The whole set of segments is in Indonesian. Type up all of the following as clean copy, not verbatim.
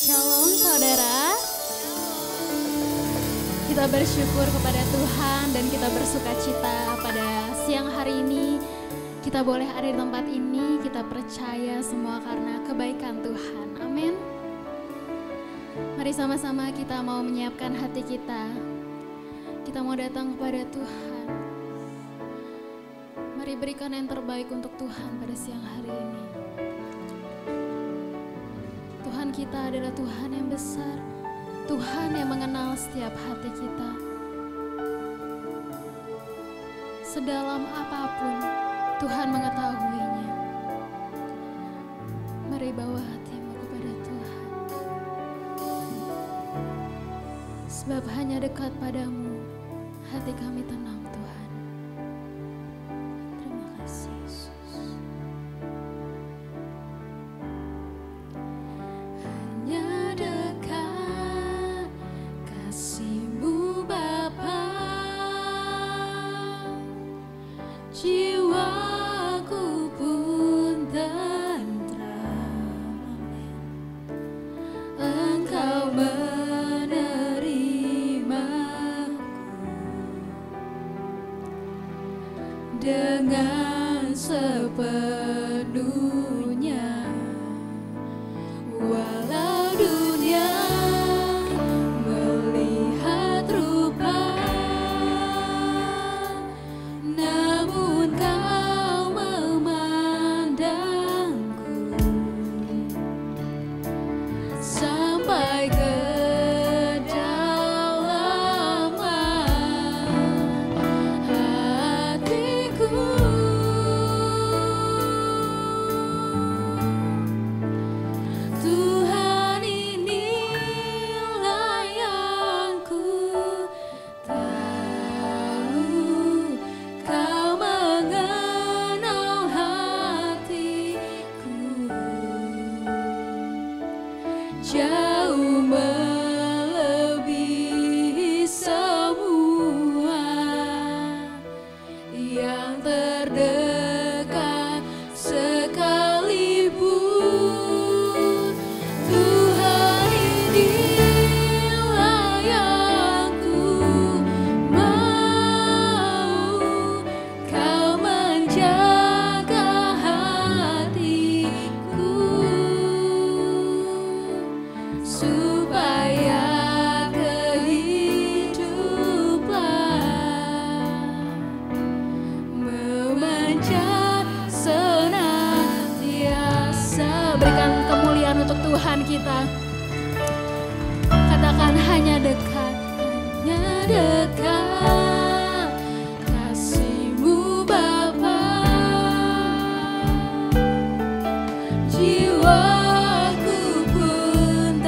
Shalom saudara. Kita bersyukur kepada Tuhan dan kita bersuka cita pada siang hari ini. Kita boleh ada di tempat ini, kita percaya semua karena kebaikan Tuhan. Amin. Mari sama-sama kita mau menyiapkan hati kita. Kita mau datang kepada Tuhan. Mari berikan yang terbaik untuk Tuhan pada siang hari ini. Tuhan kita adalah Tuhan yang besar, Tuhan yang mengenal setiap hati kita. Sedalam apapun Tuhan mengetahuinya. Mari bawa hatimu kepada Tuhan. Sebab hanya dekat padamu hati kami tenang Tuhan. Terima kasih Yesus. Dengan sepenuhnya, walau dunia melihat rupa, namun kau memandangku sampai ke jauh melebihi semua yang terdekat sekalipun. Tuhan inilah yang ku mau, kau menjaga hatiku supaya kehidupan memanjat senantiasa. Berikan kemuliaan untuk Tuhan kita. Katakan hanya dekat, hanya dekat kasih-Mu Bapa. Jiwaku pun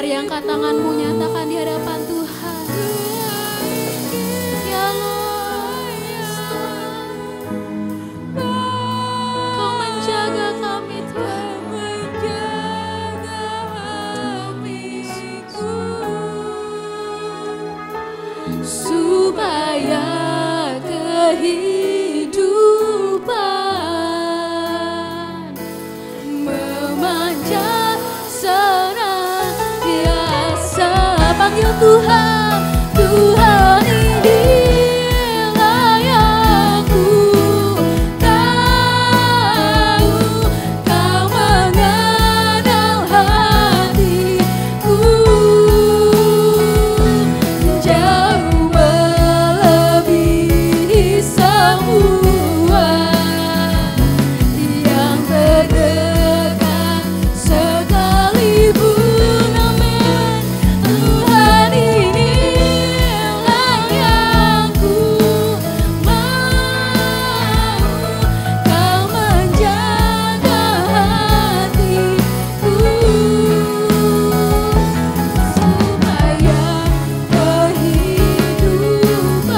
Mari angkat tanganmu, nyatakan di hadapan Tuhan. Ya Allah, Kau menjaga kami Tuhan. Supaya kehidupan memanjang senantiasa. Panggil Tuhan, Tuhan inilah yang ku tahu. Kau mengenal hatiku jauh melebihi semua yang terdekat sekalipun. Amin. Tuhan inilah yang ku mau. Kau menjaga hatiku supaya kehidupan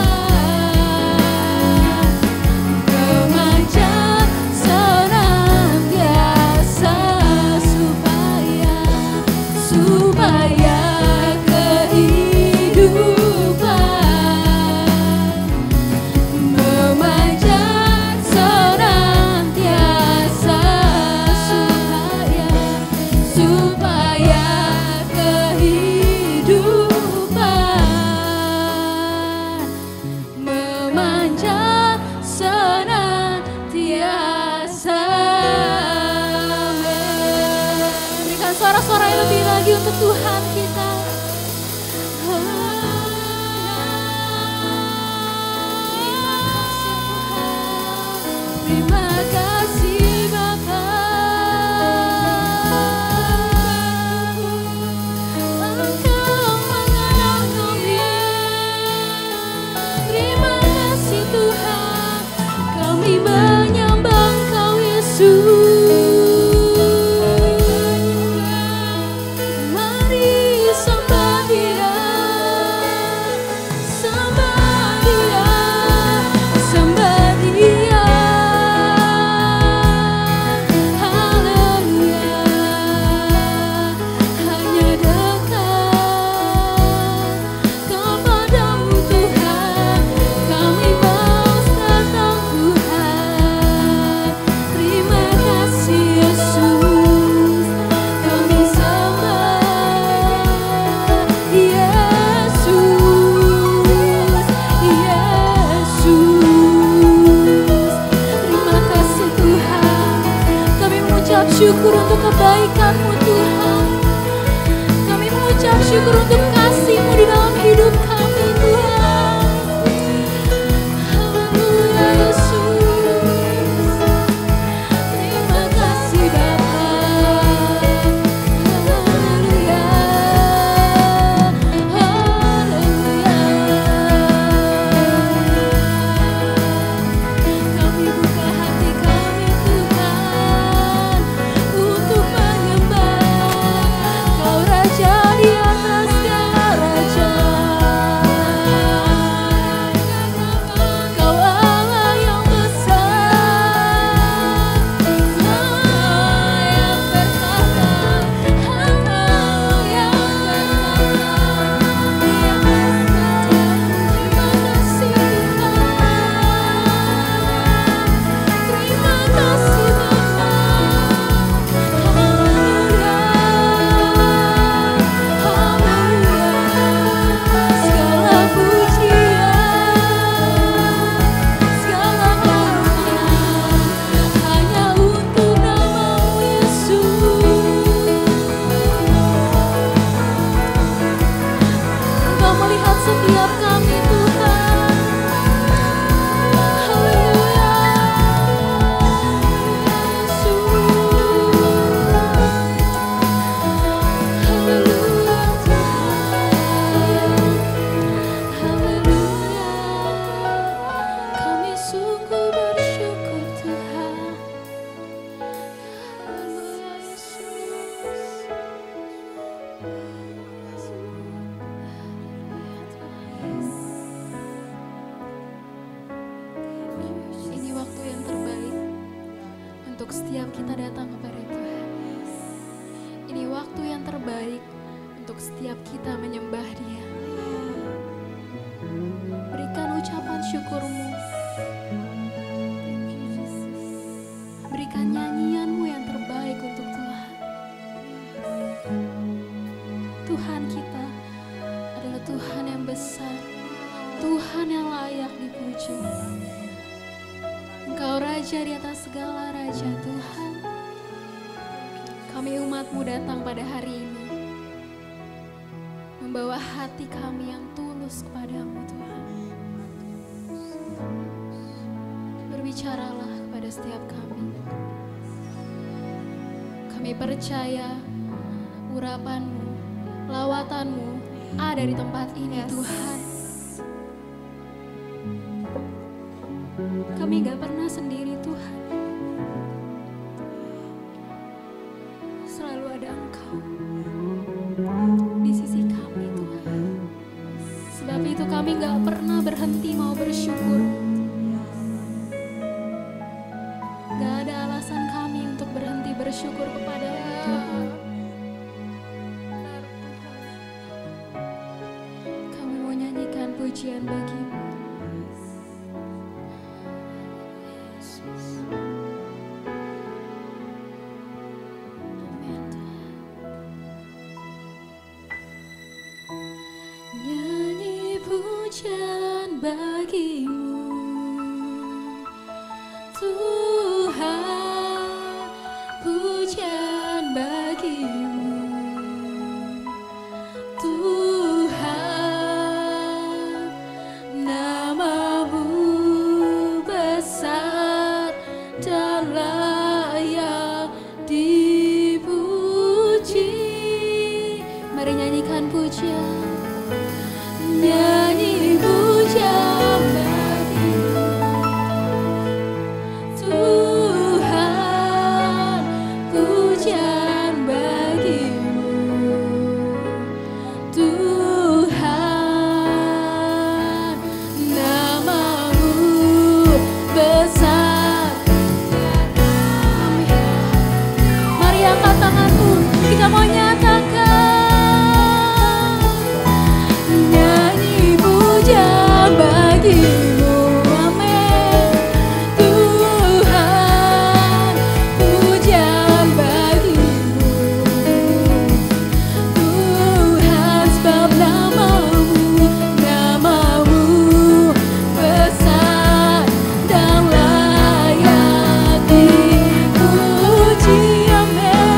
memanjang senantiasa. Supaya kehidupan memanjang senantiasa. Supaya kehidupan memanjang senantiasa. Berikan suara-suara yang lebih lagi untuk Tuhan kita. Terima kasih Bapa, Engkau mengenal kami. Terima kasih Tuhan, kami menyembah Engkau Yesus. Mari sembah Dia, sembah Dia, sembah Dia. Haleluya, hanya dekat kepadamu Tuhan, kami mau datang Tuhan. Terima kasih Yesus, kami sembah Yesus, Yesus. Terima kasih Tuhan, kami mengucap syukur untuk kebaikan-Mu Tuhan. Kami mengucap syukur untuk kasih-Mu di dalam hidup kami Tuhan. Haleluya Yesus, terima kasih Bapa. Haleluya, haleluya. Kami buka hati kami Tuhan untuk menyembah Kau Raja di atas segala raja. Kau Allah yang besar, Allah yang berkata, Allah yang berkata, Dia besar. Terima kasih Tuhan, terima kasih Bapa. Haleluya, haleluya. Segala pujian, segala kemuliaan hanya untuk nama-Mu Yesus. Engkau melihat setiap kami Tuhan. Haleluya, Yesus. Haleluya Tuhan. Haleluya. Kami sungguh bersyukur Tuhan. Haleluya Yesus. setiap kita datang kepada Tuhan. Ini waktu yang terbaik untuk setiap kita menyembah Dia. Berikan ucapan syukurmu. Berikan nyanyianmu yang terbaik untuk Tuhan. Tuhan kita adalah Tuhan yang besar, Tuhan yang layak dipuji. Engkau Raja di atas segala raja, Tuhan. Kami umat-Mu datang pada hari ini, membawa hati kami yang tulus kepada-Mu, Tuhan. Berbicaralah kepada setiap kami. Kami percaya urapan-Mu, lawatan-Mu ada di tempat ini, Tuhan. Kami gak pernah sendiri, Tuhan. Selalu ada Engkau di sisi kami, Tuhan. Sebab itu kami gak pernah berhenti mau bersyukur. Gak ada alasan kami untuk berhenti bersyukur kepada-Mu, Tuhan. Kami mau nyanyikan pujian bagi-Mu. Pujian bagi-Mu, Tuhan, pujian bagi-Mu, Tuhan, nama-Mu besar dan layak dipuji. Mari nyanyikan pujian. Nyanyi pujian bagi-Mu, Tuhan, pujian bagi-Mu, Tuhan, nama-Mu besar. Mari angkat tanganmu, kita mau nyatakan. Bagi-Mu, amin. Tuhan, pujian bagi-Mu, Tuhan, sebab nama-Mu besar dan layak dipuji, amin.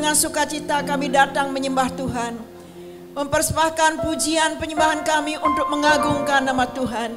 dengan sukacita kami datang menyembah Tuhan. Mempersembahkan pujian penyembahan kami untuk mengagungkan nama Tuhan.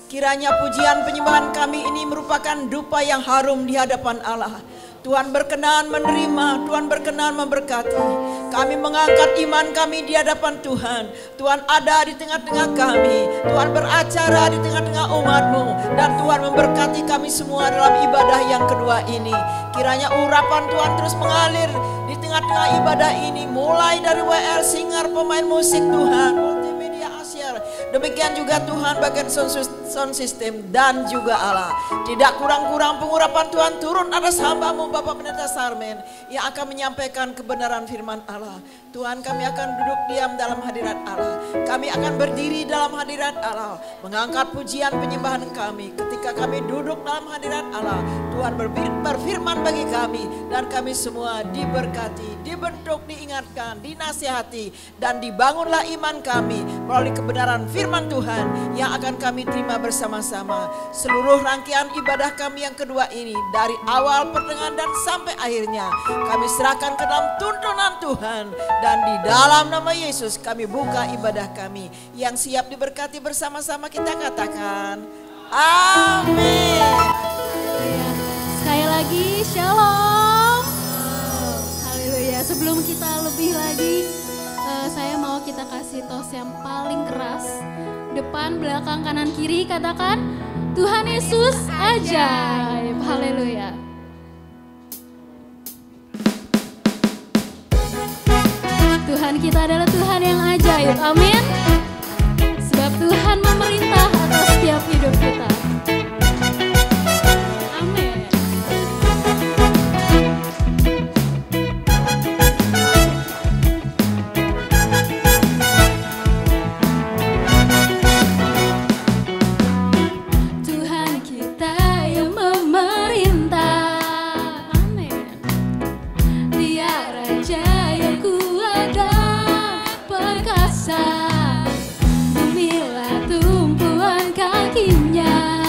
Kiranya pujian penyembahan kami ini merupakan dupa yang harum di hadapan Allah. Tuhan berkenan menerima, Tuhan berkenan memberkati. Kami mengangkat iman kami di hadapan Tuhan. Tuhan ada di tengah-tengah kami. Tuhan beracara di tengah-tengah umat-Mu. Dan Tuhan memberkati kami semua dalam ibadah yang kedua ini. Kiranya urapan Tuhan terus mengalir di tengah-tengah ibadah ini. Mulai dari WR Singer, pemain musik Tuhan, multimedia Asyar. Demikian juga Tuhan bagian sound system dan juga Allah. Tidak kurang-kurang pengurapan Tuhan turun atas hamba-Mu Bapak Pendeta Sarmen yang akan menyampaikan kebenaran firman Allah. Tuhan, kami akan duduk diam dalam hadirat Allah. Kami akan berdiri dalam hadirat Allah, mengangkat pujian penyembahan kami. Ketika kami duduk dalam hadirat Allah, Tuhan berfirman bagi kami dan kami semua diberkati, dibentuk, diingatkan, dinasihati, dan dibangunlah iman kami melalui kebenaran firman Tuhan yang akan kami terima bersama-sama. Seluruh rangkaian ibadah kami yang kedua ini dari awal, pertengahan, dan sampai akhirnya kami serahkan ke dalam tuntunan Tuhan. Dan di dalam nama Yesus kami buka ibadah kami. Yang siap diberkati bersama-sama kita katakan amin. Sekali lagi shalom. Haleluya. Sebelum kita lebih lagi, saya mau kita kasih tos yang paling keras. Depan, belakang, kanan, kiri, katakan Tuhan Yesus ajaib. Haleluya. Tuhan kita adalah Tuhan yang ajaib. Amin. Sebab Tuhan memerintah atas setiap hidup kita. Amin. Tuhan kita yang memerintah. Amin. Dia Raja yang kuat dan perkasa. Bumilah tumpuan kakinya.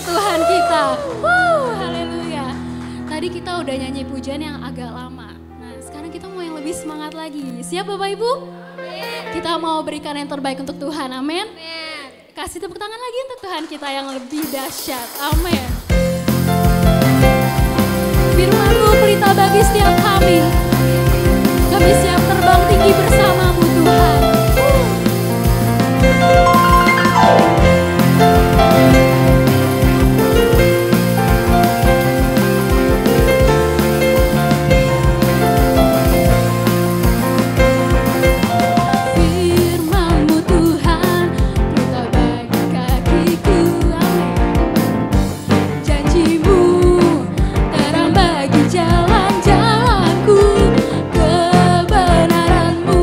Tuhan kita. Haleluya. Tadi kita udah nyanyi pujian yang agak lama. Nah, sekarang kita mau yang lebih semangat lagi. Siap Bapak Ibu? Kita mau berikan yang terbaik untuk Tuhan. Amin. Kasih tepuk tangan lagi untuk Tuhan kita yang lebih dahsyat. Amin. Firman-Mu pelita bagi setiap kami. Kami siap terbang tinggi bersama-Mu Tuhan. Firman-Mu Tuhan pelita bagi kakiku. Janji-Mu terang bagi jalan-jalanku. Kebenaran-Mu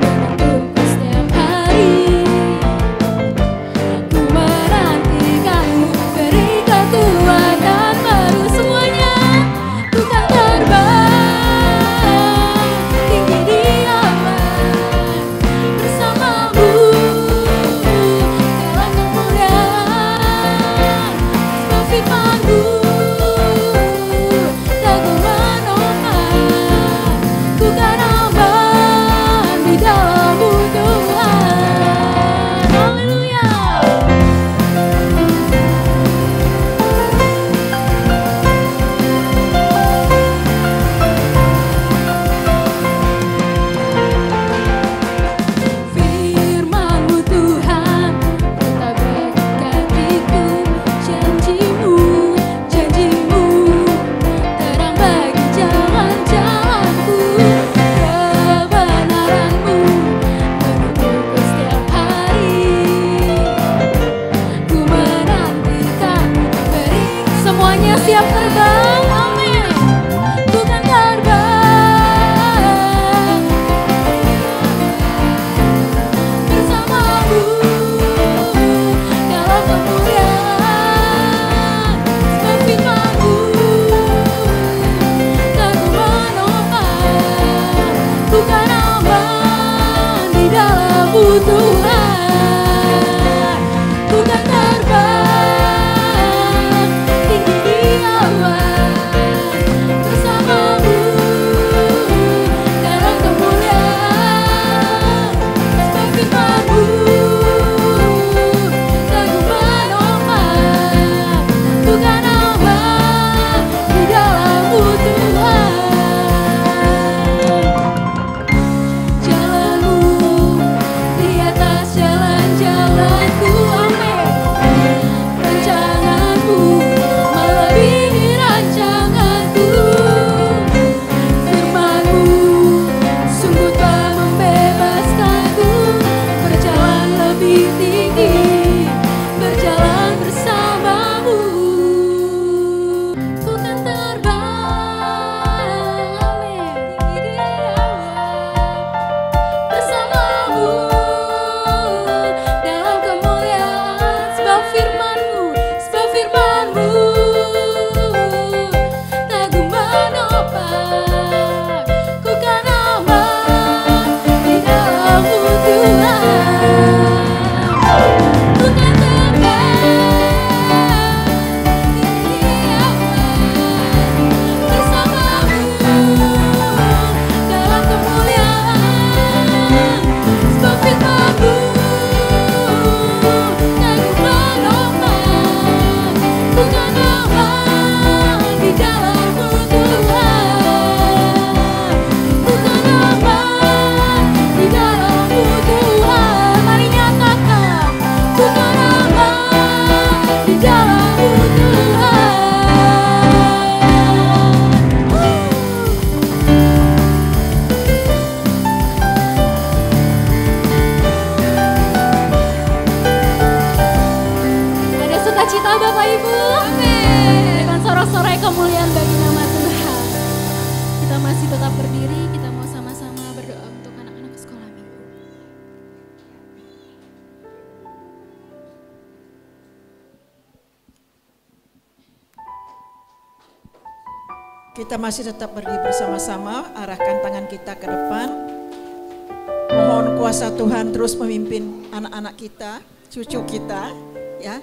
menuntunku setiap hari. Ku menantikan-Mu beri kekuatan baru semuanya. Ku kan terbang tinggi di awan bersama-Mu dalam kemuliaan. Sebab firman-Mu tak ku menopang. Ku kan aman di dalam-Mu Tuhan. Haleluya. Firman-Mu Tuhan pelita bagi kakiku. Janji-Mu terang bagi jalan-jalanku. Kebenaran-Mu menuntunku setiap hari. Ku menantikan-Mu beri. Semuanya siap terbang. Amin. Ku kan terbang bersama-Mu dalam kemuliaan. Sebab firman-Mu tak ku menopang. Ku kan aman di dalam-Mu Tuhan. Ku kan terbang tinggi di awan bersama-Mu dalam kemuliaan. Sebab firman-Mu tak ku menopang. Ku kan aman di dalam-Mu Tuhan. Jalan-Mu di atas jalan-jalanku. Amin. Rancangan-Mu melebihi rancanganku. Firman-Mu sungguh telah membebaskanku. Berjalan lebih tinggi, berjalan bersama-Mu. Ku kan terbang, amin, tinggi di awan bersama-Mu dalam kemuliaan. Sebab firman-Mu tak ku menopang. Ku kan aman di dalam-Mu Tuhan. Ku kan terbang tinggi di awan bersama-Mu dalam kemuliaan. Sebab firman-Mu tak ku menopang. Ku kan aman di dalam-Mu Tuhan. Ku kan aman di dalam-Mu Tuhan. Mari nyatakan, ku kan aman di dalam-Mu Tuhan. Ada sukacita Bapak Ibu. Amin. Dengan sorak-sorai kemuliaan bagi nama Tuhan. Kita masih tetap berdiri, kita mau sama-sama berdoa untuk anak-anak sekolah minggu. Kita masih tetap berdiri bersama-sama, arahkan tangan kita ke depan. Mohon kuasa Tuhan terus memimpin anak-anak kita, cucu kita, ya.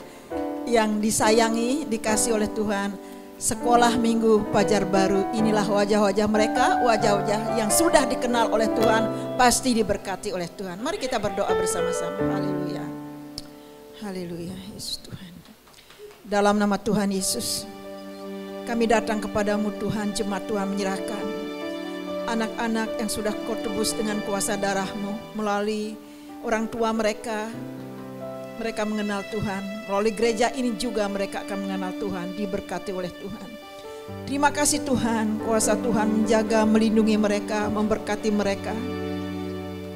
yang disayangi, dikasih oleh Tuhan, sekolah minggu Fajar Baru, inilah wajah-wajah mereka, wajah-wajah yang sudah dikenal oleh Tuhan, pasti diberkati oleh Tuhan. Mari kita berdoa bersama-sama. Haleluya. Haleluya, Yesus Tuhan. Dalam nama Tuhan Yesus, kami datang kepadamu Tuhan, jemaat Tuhan menyerahkan anak-anak yang sudah Kau tebus dengan kuasa darah-Mu melalui orang tua mereka. Mereka mengenal Tuhan. Melalui gereja ini juga mereka akan mengenal Tuhan, diberkati oleh Tuhan. Terima kasih Tuhan, kuasa Tuhan menjaga, melindungi mereka, memberkati mereka.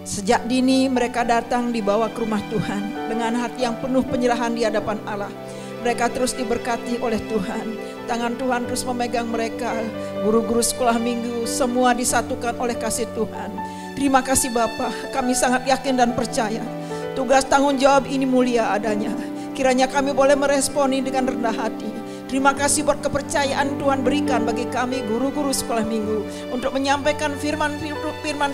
Sejak dini mereka datang dibawa ke rumah Tuhan dengan hati yang penuh penyerahan di hadapan Allah. Mereka terus diberkati oleh Tuhan. Tangan Tuhan terus memegang mereka. Guru-guru sekolah minggu semua disatukan oleh kasih Tuhan. Terima kasih Bapa, kami sangat yakin dan percaya tugas tanggung jawab ini mulia adanya. Kiranya kami boleh meresponi dengan rendah hati. Terima kasih buat kepercayaan Tuhan berikan bagi kami guru-guru sekolah minggu untuk menyampaikan firman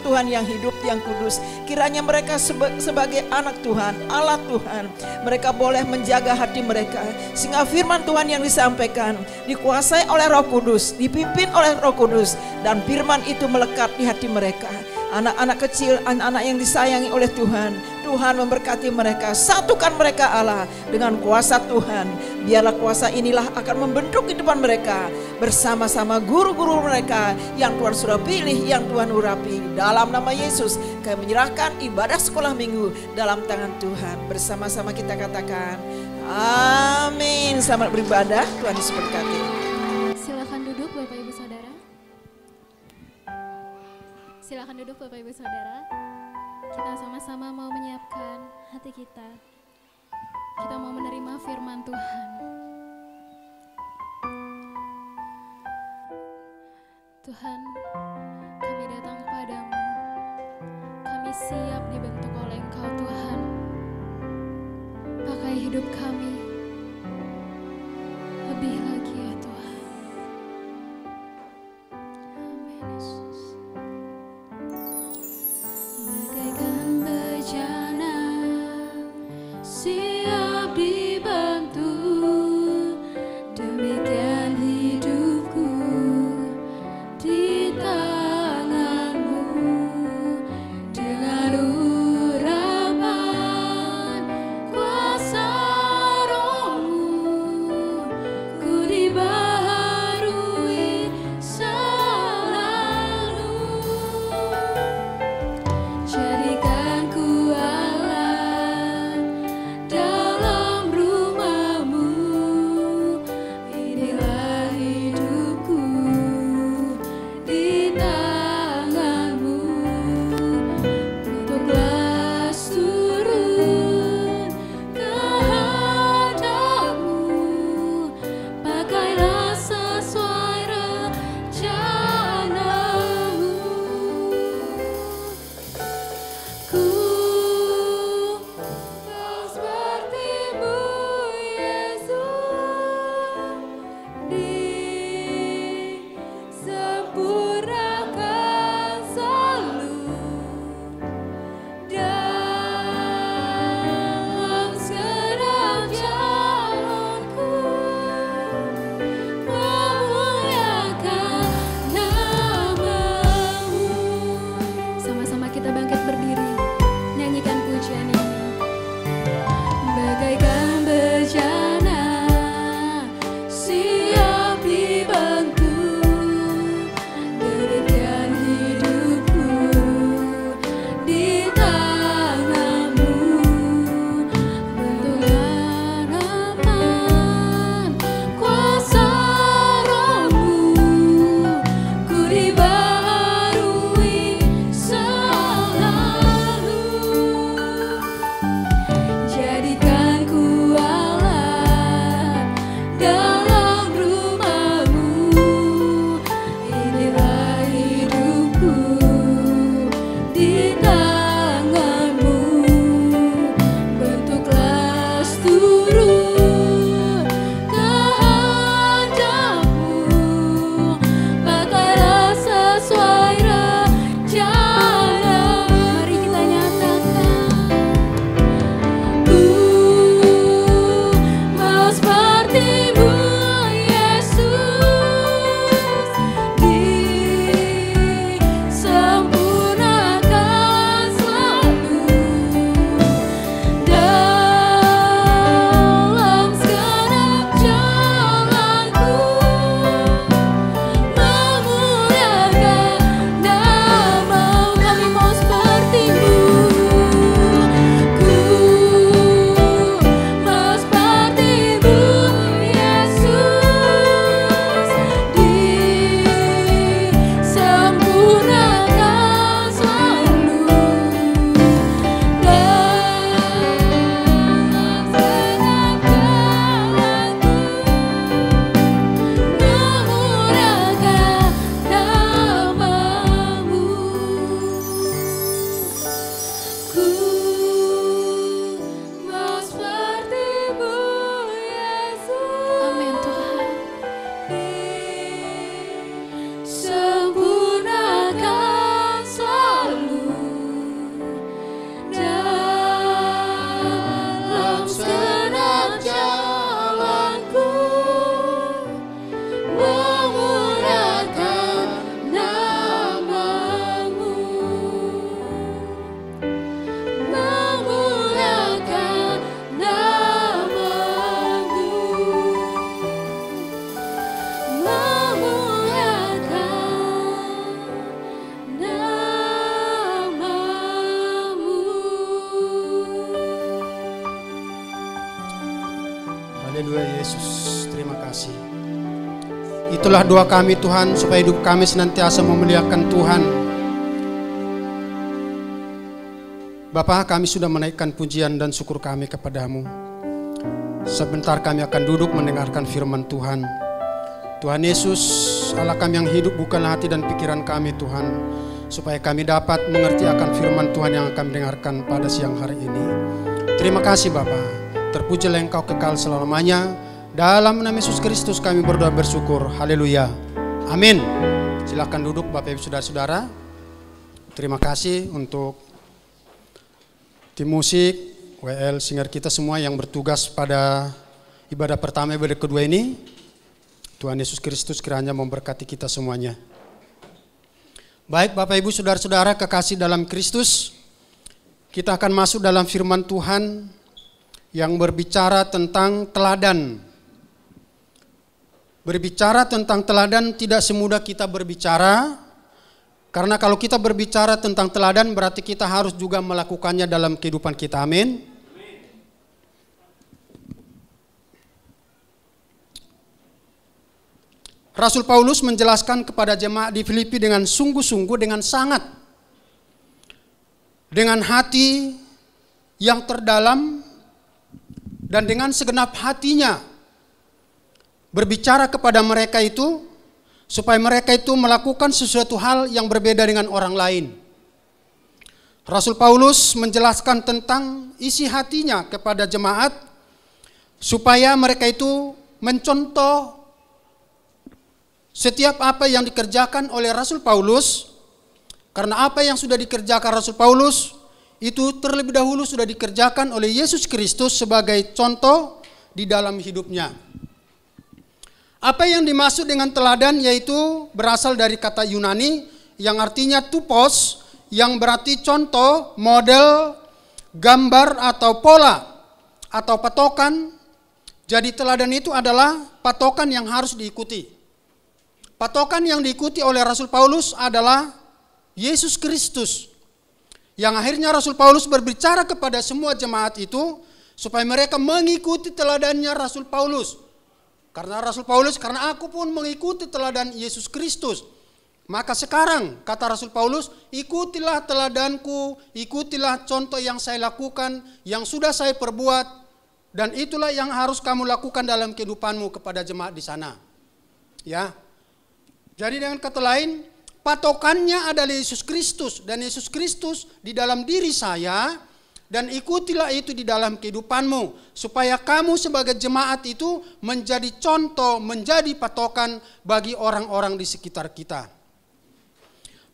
Tuhan yang hidup, yang kudus. Kiranya mereka sebagai anak Tuhan, Allah Tuhan, mereka boleh menjaga hati mereka sehingga firman Tuhan yang disampaikan dikuasai oleh Roh Kudus, dipimpin oleh Roh Kudus, dan firman itu melekat di hati mereka. Anak-anak kecil, anak-anak yang disayangi oleh Tuhan, Tuhan memberkati mereka, satukan mereka Allah dengan kuasa Tuhan. Biarlah kuasa inilah akan membentuk kehidupan mereka bersama-sama guru-guru mereka yang Tuhan sudah pilih, yang Tuhan urapi. Dalam nama Yesus kami menyerahkan ibadah sekolah minggu dalam tangan Tuhan. Bersama-sama kita katakan amin. Selamat beribadah, Tuhan Yesus berkati. Silakan duduk Bapak Ibu Saudara. Silakan duduk Bapak Ibu Saudara. Kita sama-sama mau menyiapkan hati kita. Kita mau menerima firman Tuhan. Tuhan, kami datang kepadamu. Kami siap dibentuk oleh Engkau Tuhan. Pakai hidup kami lebih lagi ya Tuhan. Amin Yesus. Bagaikan bejana siap dibantu, demikian hidupku di tanganmu. Dengan urapan kuasa Itulah doa kami Tuhan, supaya hidup kami senantiasa memuliakan Tuhan. Bapa, kami sudah menaikkan pujian dan syukur kami kepadamu. Sebentar kami akan duduk mendengarkan firman Tuhan. Tuhan Yesus, Allah kami yang hidup, bukanlah hati dan pikiran kami Tuhan, supaya kami dapat mengerti akan firman Tuhan yang kami dengarkan pada siang hari ini. Terima kasih Bapa, terpujilah Engkau kekal selamanya. Dalam nama Yesus Kristus kami berdoa bersyukur. Haleluya. Amin. Silakan duduk Bapak Ibu Saudara-saudara. Terima kasih untuk tim musik, WL, singer kita semua yang bertugas pada ibadah pertama, ibadah kedua ini. Tuhan Yesus Kristus kiranya memberkati kita semuanya. Baik Bapak Ibu Saudara-saudara kekasih dalam Kristus, kita akan masuk dalam firman Tuhan yang berbicara tentang teladan. Berbicara tentang teladan tidak semudah kita berbicara, karena kalau kita berbicara tentang teladan berarti kita harus juga melakukannya dalam kehidupan kita. Amin. Rasul Paulus menjelaskan kepada jemaat di Filipi dengan sungguh-sungguh, dengan sangat, dengan hati yang terdalam dan dengan segenap hatinya berbicara kepada mereka itu, supaya mereka itu melakukan sesuatu hal yang berbeda dengan orang lain. Rasul Paulus menjelaskan tentang isi hatinya kepada jemaat, supaya mereka itu mencontoh setiap apa yang dikerjakan oleh Rasul Paulus, karena apa yang sudah dikerjakan Rasul Paulus itu terlebih dahulu sudah dikerjakan oleh Yesus Kristus sebagai contoh di dalam hidupnya. Apa yang dimaksud dengan teladan yaitu berasal dari kata Yunani yang artinya tupos, yang berarti contoh, model, gambar atau pola atau patokan. Jadi teladan itu adalah patokan yang harus diikuti. Patokan yang diikuti oleh Rasul Paulus adalah Yesus Kristus. Yang akhirnya Rasul Paulus berbicara kepada semua jemaat itu supaya mereka mengikuti teladannya Rasul Paulus. Karena Rasul Paulus, karena aku pun mengikuti teladan Yesus Kristus. Maka sekarang, kata Rasul Paulus, ikutilah teladanku, ikutilah contoh yang saya lakukan, yang sudah saya perbuat, dan itulah yang harus kamu lakukan dalam kehidupanmu kepada jemaat di sana. Ya. Jadi dengan kata lain, patokannya adalah Yesus Kristus, dan Yesus Kristus di dalam diri saya, dan ikutilah itu di dalam kehidupanmu, supaya kamu sebagai jemaat itu menjadi contoh, menjadi patokan bagi orang-orang di sekitar kita.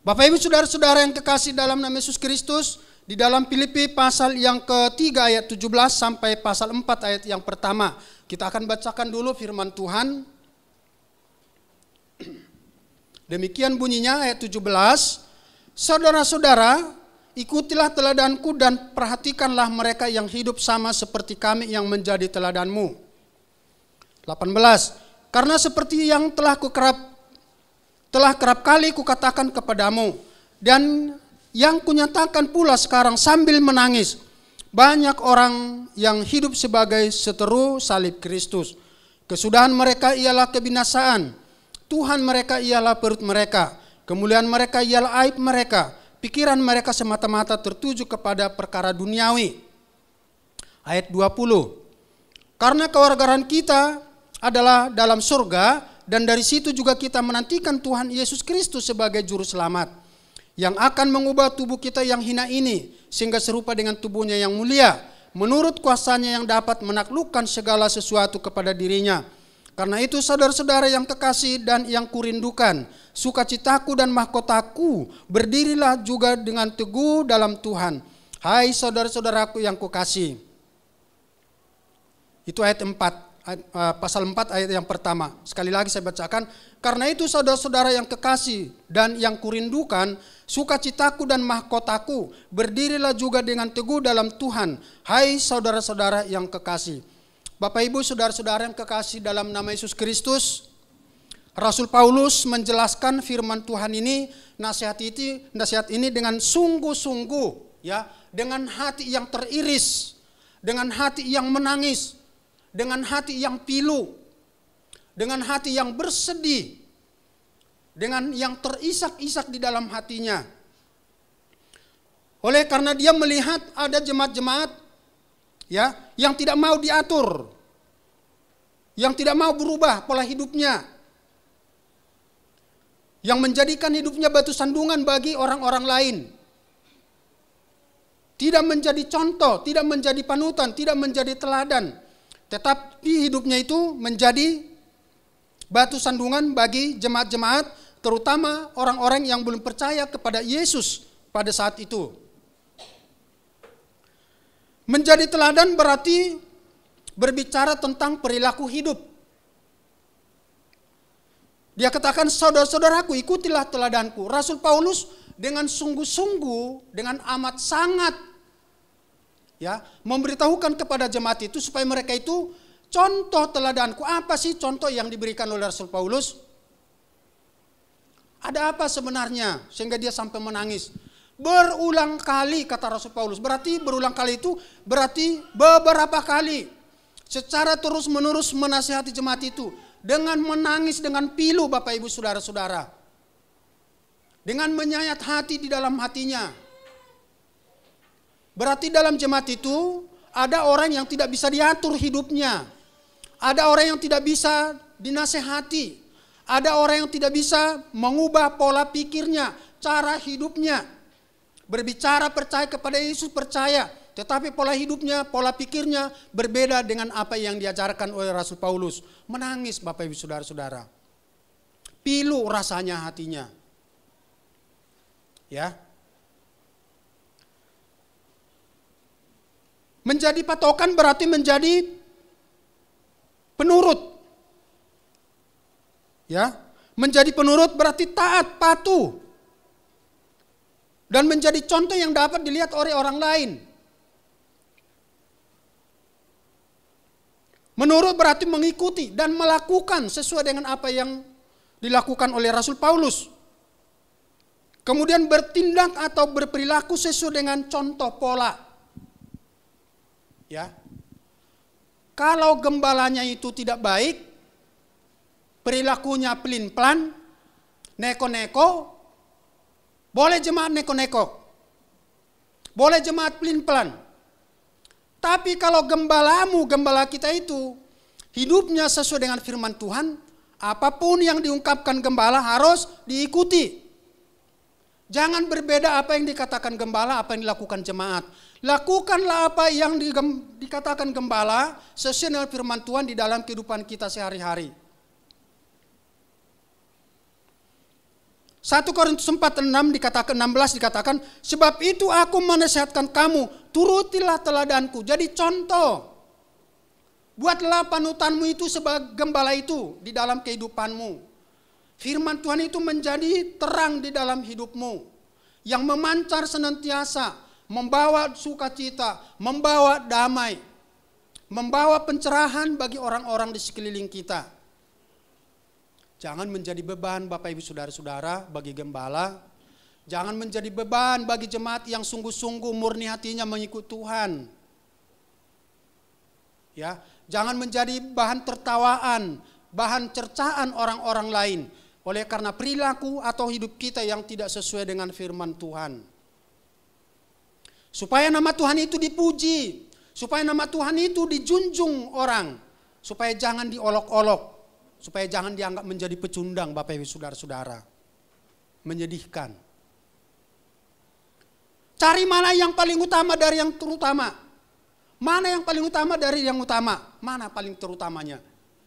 Bapak Ibu Saudara-saudara yang kekasih dalam nama Yesus Kristus, di dalam Filipi pasal yang ketiga ayat 17 sampai pasal 4 ayat yang pertama. Kita akan bacakan dulu firman Tuhan. Demikian bunyinya ayat 17. Saudara-saudara, ikutilah teladanku dan perhatikanlah mereka yang hidup sama seperti kami yang menjadi teladanmu. 18. Karena seperti yang telah kerap kali kukatakan kepadamu, dan yang kunyatakan pula sekarang sambil menangis, banyak orang yang hidup sebagai seteru salib Kristus. Kesudahan mereka ialah kebinasaan, Tuhan mereka ialah perut mereka, kemuliaan mereka ialah aib mereka. Pikiran mereka semata-mata tertuju kepada perkara duniawi. Ayat 20. Karena kewarganegaraan kita adalah dalam surga, dan dari situ juga kita menantikan Tuhan Yesus Kristus sebagai juru selamat, yang akan mengubah tubuh kita yang hina ini sehingga serupa dengan tubuhnya yang mulia, menurut kuasanya yang dapat menaklukkan segala sesuatu kepada dirinya. Karena itu saudara-saudara yang kekasih dan yang kurindukan, sukacitaku dan mahkotaku, berdirilah juga dengan teguh dalam Tuhan. Hai saudara-saudaraku yang kukasih. Itu ayat 4, pasal 4 ayat yang pertama. Sekali lagi saya bacakan. Karena itu saudara-saudara yang kekasih dan yang kurindukan, sukacitaku dan mahkotaku, berdirilah juga dengan teguh dalam Tuhan. Hai saudara-saudara yang kekasih. Bapak Ibu saudara-saudara yang kekasih dalam nama Yesus Kristus, Rasul Paulus menjelaskan firman Tuhan ini, nasihat ini dengan sungguh-sungguh, ya, dengan hati yang teriris, dengan hati yang menangis, dengan hati yang pilu, dengan hati yang bersedih, dengan yang terisak-isak di dalam hatinya. Oleh karena dia melihat ada jemaat-jemaat ya yang tidak mau diatur, yang tidak mau berubah pola hidupnya, yang menjadikan hidupnya batu sandungan bagi orang-orang lain. Tidak menjadi contoh, tidak menjadi panutan, tidak menjadi teladan. Tetapi hidupnya itu menjadi batu sandungan bagi jemaat-jemaat, terutama orang-orang yang belum percaya kepada Yesus pada saat itu. Menjadi teladan berarti berbicara tentang perilaku hidup. Dia katakan, saudara-saudaraku, ikutilah teladanku. Rasul Paulus dengan sungguh-sungguh, dengan amat sangat ya, memberitahukan kepada jemaat itu supaya mereka itu contoh teladanku. Apa sih contoh yang diberikan oleh Rasul Paulus? Ada apa sebenarnya sehingga dia sampai menangis? Berulang kali kata Rasul Paulus. Berarti berulang kali itu berarti beberapa kali. Secara terus-menerus menasihati jemaat itu. Dengan menangis, dengan pilu Bapak Ibu Saudara-saudara. Dengan menyayat hati di dalam hatinya. Berarti dalam jemaat itu ada orang yang tidak bisa diatur hidupnya. Ada orang yang tidak bisa dinasehati. Ada orang yang tidak bisa mengubah pola pikirnya, cara hidupnya. Berbicara percaya kepada Yesus percaya, tetapi pola hidupnya, pola pikirnya berbeda dengan apa yang diajarkan oleh Rasul Paulus. Menangis Bapak Ibu Saudara-saudara. Pilu rasanya hatinya. Ya. Menjadi patokan berarti menjadi penurut. Ya, menjadi penurut berarti taat, patuh. Dan menjadi contoh yang dapat dilihat oleh orang lain. Menurut berarti mengikuti dan melakukan sesuai dengan apa yang dilakukan oleh Rasul Paulus. Kemudian bertindak atau berperilaku sesuai dengan contoh pola. Ya. Kalau gembalanya itu tidak baik, perilakunya pelin-pelan, neko-neko, boleh jemaat neko-neko, boleh jemaat pelin-pelan. Tapi kalau gembala kita itu hidupnya sesuai dengan firman Tuhan, apapun yang diungkapkan gembala harus diikuti. Jangan berbeda apa yang dikatakan gembala, apa yang dilakukan jemaat. Lakukanlah apa yang dikatakan gembala sesuai dengan firman Tuhan di dalam kehidupan kita sehari-hari. 1 Korintus 4:16 dikatakan, sebab itu aku menasihatkan kamu, turutilah teladanku. Jadi contoh. Buatlah panutanmu itu sebagai gembala itu di dalam kehidupanmu. Firman Tuhan itu menjadi terang di dalam hidupmu. Yang memancar senantiasa, membawa sukacita, membawa damai. Membawa pencerahan bagi orang-orang di sekeliling kita. Jangan menjadi beban Bapak Ibu Saudara-saudara bagi gembala. Jangan menjadi beban bagi jemaat yang sungguh-sungguh murni hatinya mengikut Tuhan. Ya, jangan menjadi bahan tertawaan, bahan cercaan orang-orang lain oleh karena perilaku atau hidup kita yang tidak sesuai dengan firman Tuhan. Supaya nama Tuhan itu dipuji, supaya nama Tuhan itu dijunjung orang, supaya jangan diolok-olok. Supaya jangan dianggap menjadi pecundang Bapak Ibu Saudara-saudara. Menyedihkan. Cari mana yang paling utama dari yang terutama. Mana yang paling utama dari yang utama. Mana paling terutamanya.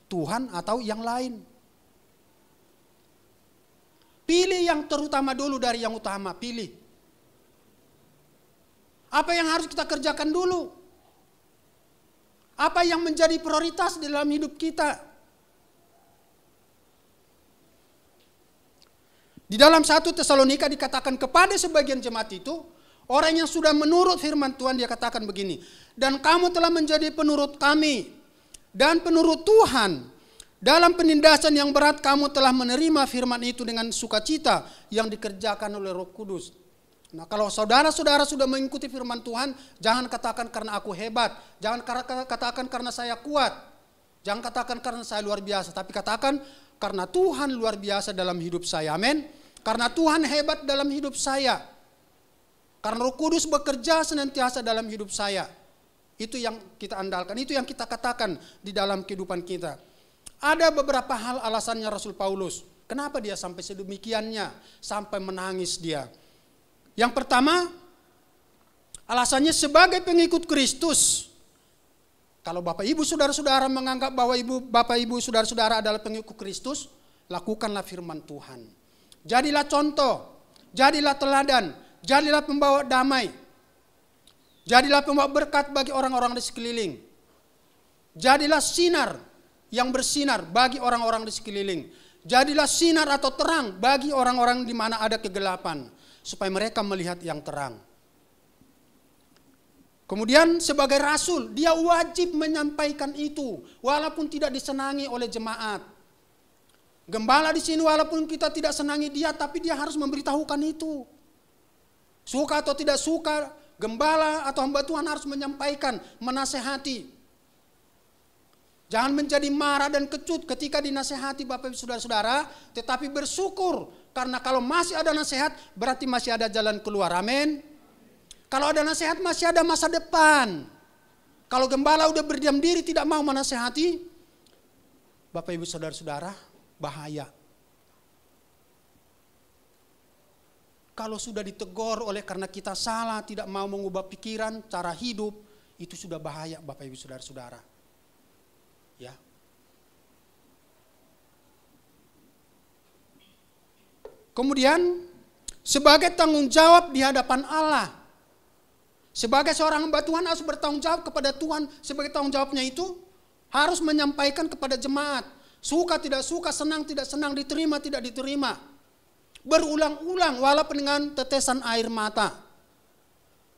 Tuhan atau yang lain. Pilih yang terutama dulu dari yang utama. Pilih. Apa yang harus kita kerjakan dulu. Apa yang menjadi prioritas dalam hidup kita. Di dalam 1 Tesalonika dikatakan kepada sebagian jemaat itu, orang yang sudah menurut firman Tuhan dia katakan begini, dan kamu telah menjadi penurut kami dan penurut Tuhan. Dalam penindasan yang berat kamu telah menerima firman itu dengan sukacita yang dikerjakan oleh Roh Kudus. Nah, kalau saudara-saudara sudah mengikuti firman Tuhan, jangan katakan karena aku hebat, jangan katakan karena saya kuat. Jangan katakan karena saya luar biasa, tapi katakan karena Tuhan luar biasa dalam hidup saya. Amin. Karena Tuhan hebat dalam hidup saya. Karena Roh Kudus bekerja senantiasa dalam hidup saya. Itu yang kita andalkan, itu yang kita katakan di dalam kehidupan kita. Ada beberapa hal alasannya Rasul Paulus. Kenapa dia sampai sedemikiannya, sampai menangis dia. Yang pertama, alasannya sebagai pengikut Kristus. Kalau Bapak Ibu Saudara-saudara menganggap bahwa Bapak Ibu Saudara-saudara adalah pengikut Kristus, lakukanlah firman Tuhan. Jadilah contoh, jadilah teladan, jadilah pembawa damai. Jadilah pembawa berkat bagi orang-orang di sekeliling. Jadilah sinar yang bersinar bagi orang-orang di sekeliling. Jadilah sinar atau terang bagi orang-orang di mana ada kegelapan, supaya mereka melihat yang terang. Kemudian sebagai rasul, dia wajib menyampaikan itu walaupun tidak disenangi oleh jemaat. Gembala di sini walaupun kita tidak senangi dia, tapi dia harus memberitahukan itu. Suka atau tidak suka, gembala atau hamba Tuhan harus menyampaikan, menasehati. Jangan menjadi marah dan kecut ketika dinasehati Bapak Ibu Saudara-saudara, tetapi bersyukur karena kalau masih ada nasihat berarti masih ada jalan keluar. Amin. Kalau ada nasihat masih ada masa depan. Kalau gembala udah berdiam diri tidak mau menasehati, Bapak Ibu Saudara-saudara, bahaya. Kalau sudah ditegur oleh karena kita salah, tidak mau mengubah pikiran, cara hidup, itu sudah bahaya Bapak Ibu Saudara-saudara. Ya. Kemudian sebagai tanggung jawab di hadapan Allah. Sebagai seorang hamba Tuhan harus bertanggung jawab kepada Tuhan. Sebagai tanggung jawabnya itu harus menyampaikan kepada jemaat. Suka tidak suka, senang tidak senang, diterima tidak diterima. Berulang-ulang walaupun dengan tetesan air mata.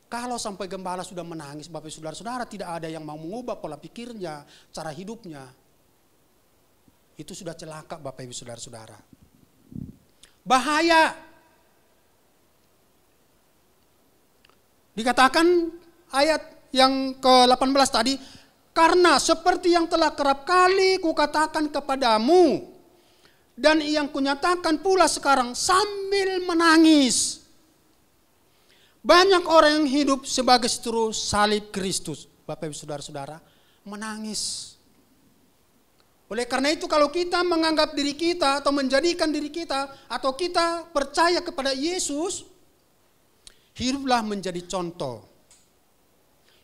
Kalau sampai gembala sudah menangis, Bapak Saudara-saudara, tidak ada yang mau mengubah pola pikirnya, cara hidupnya. Itu sudah celaka Bapak Ibu Saudara-saudara. Bahaya. Dikatakan ayat yang ke-18 tadi, karena seperti yang telah kerap kali kukatakan kepadamu, dan yang kunyatakan pula sekarang sambil menangis. Banyak orang yang hidup sebagai seteru salib Kristus. Bapak Ibu Saudara-saudara, menangis. Oleh karena itu kalau kita menganggap diri kita atau menjadikan diri kita atau kita percaya kepada Yesus, hiduplah menjadi contoh.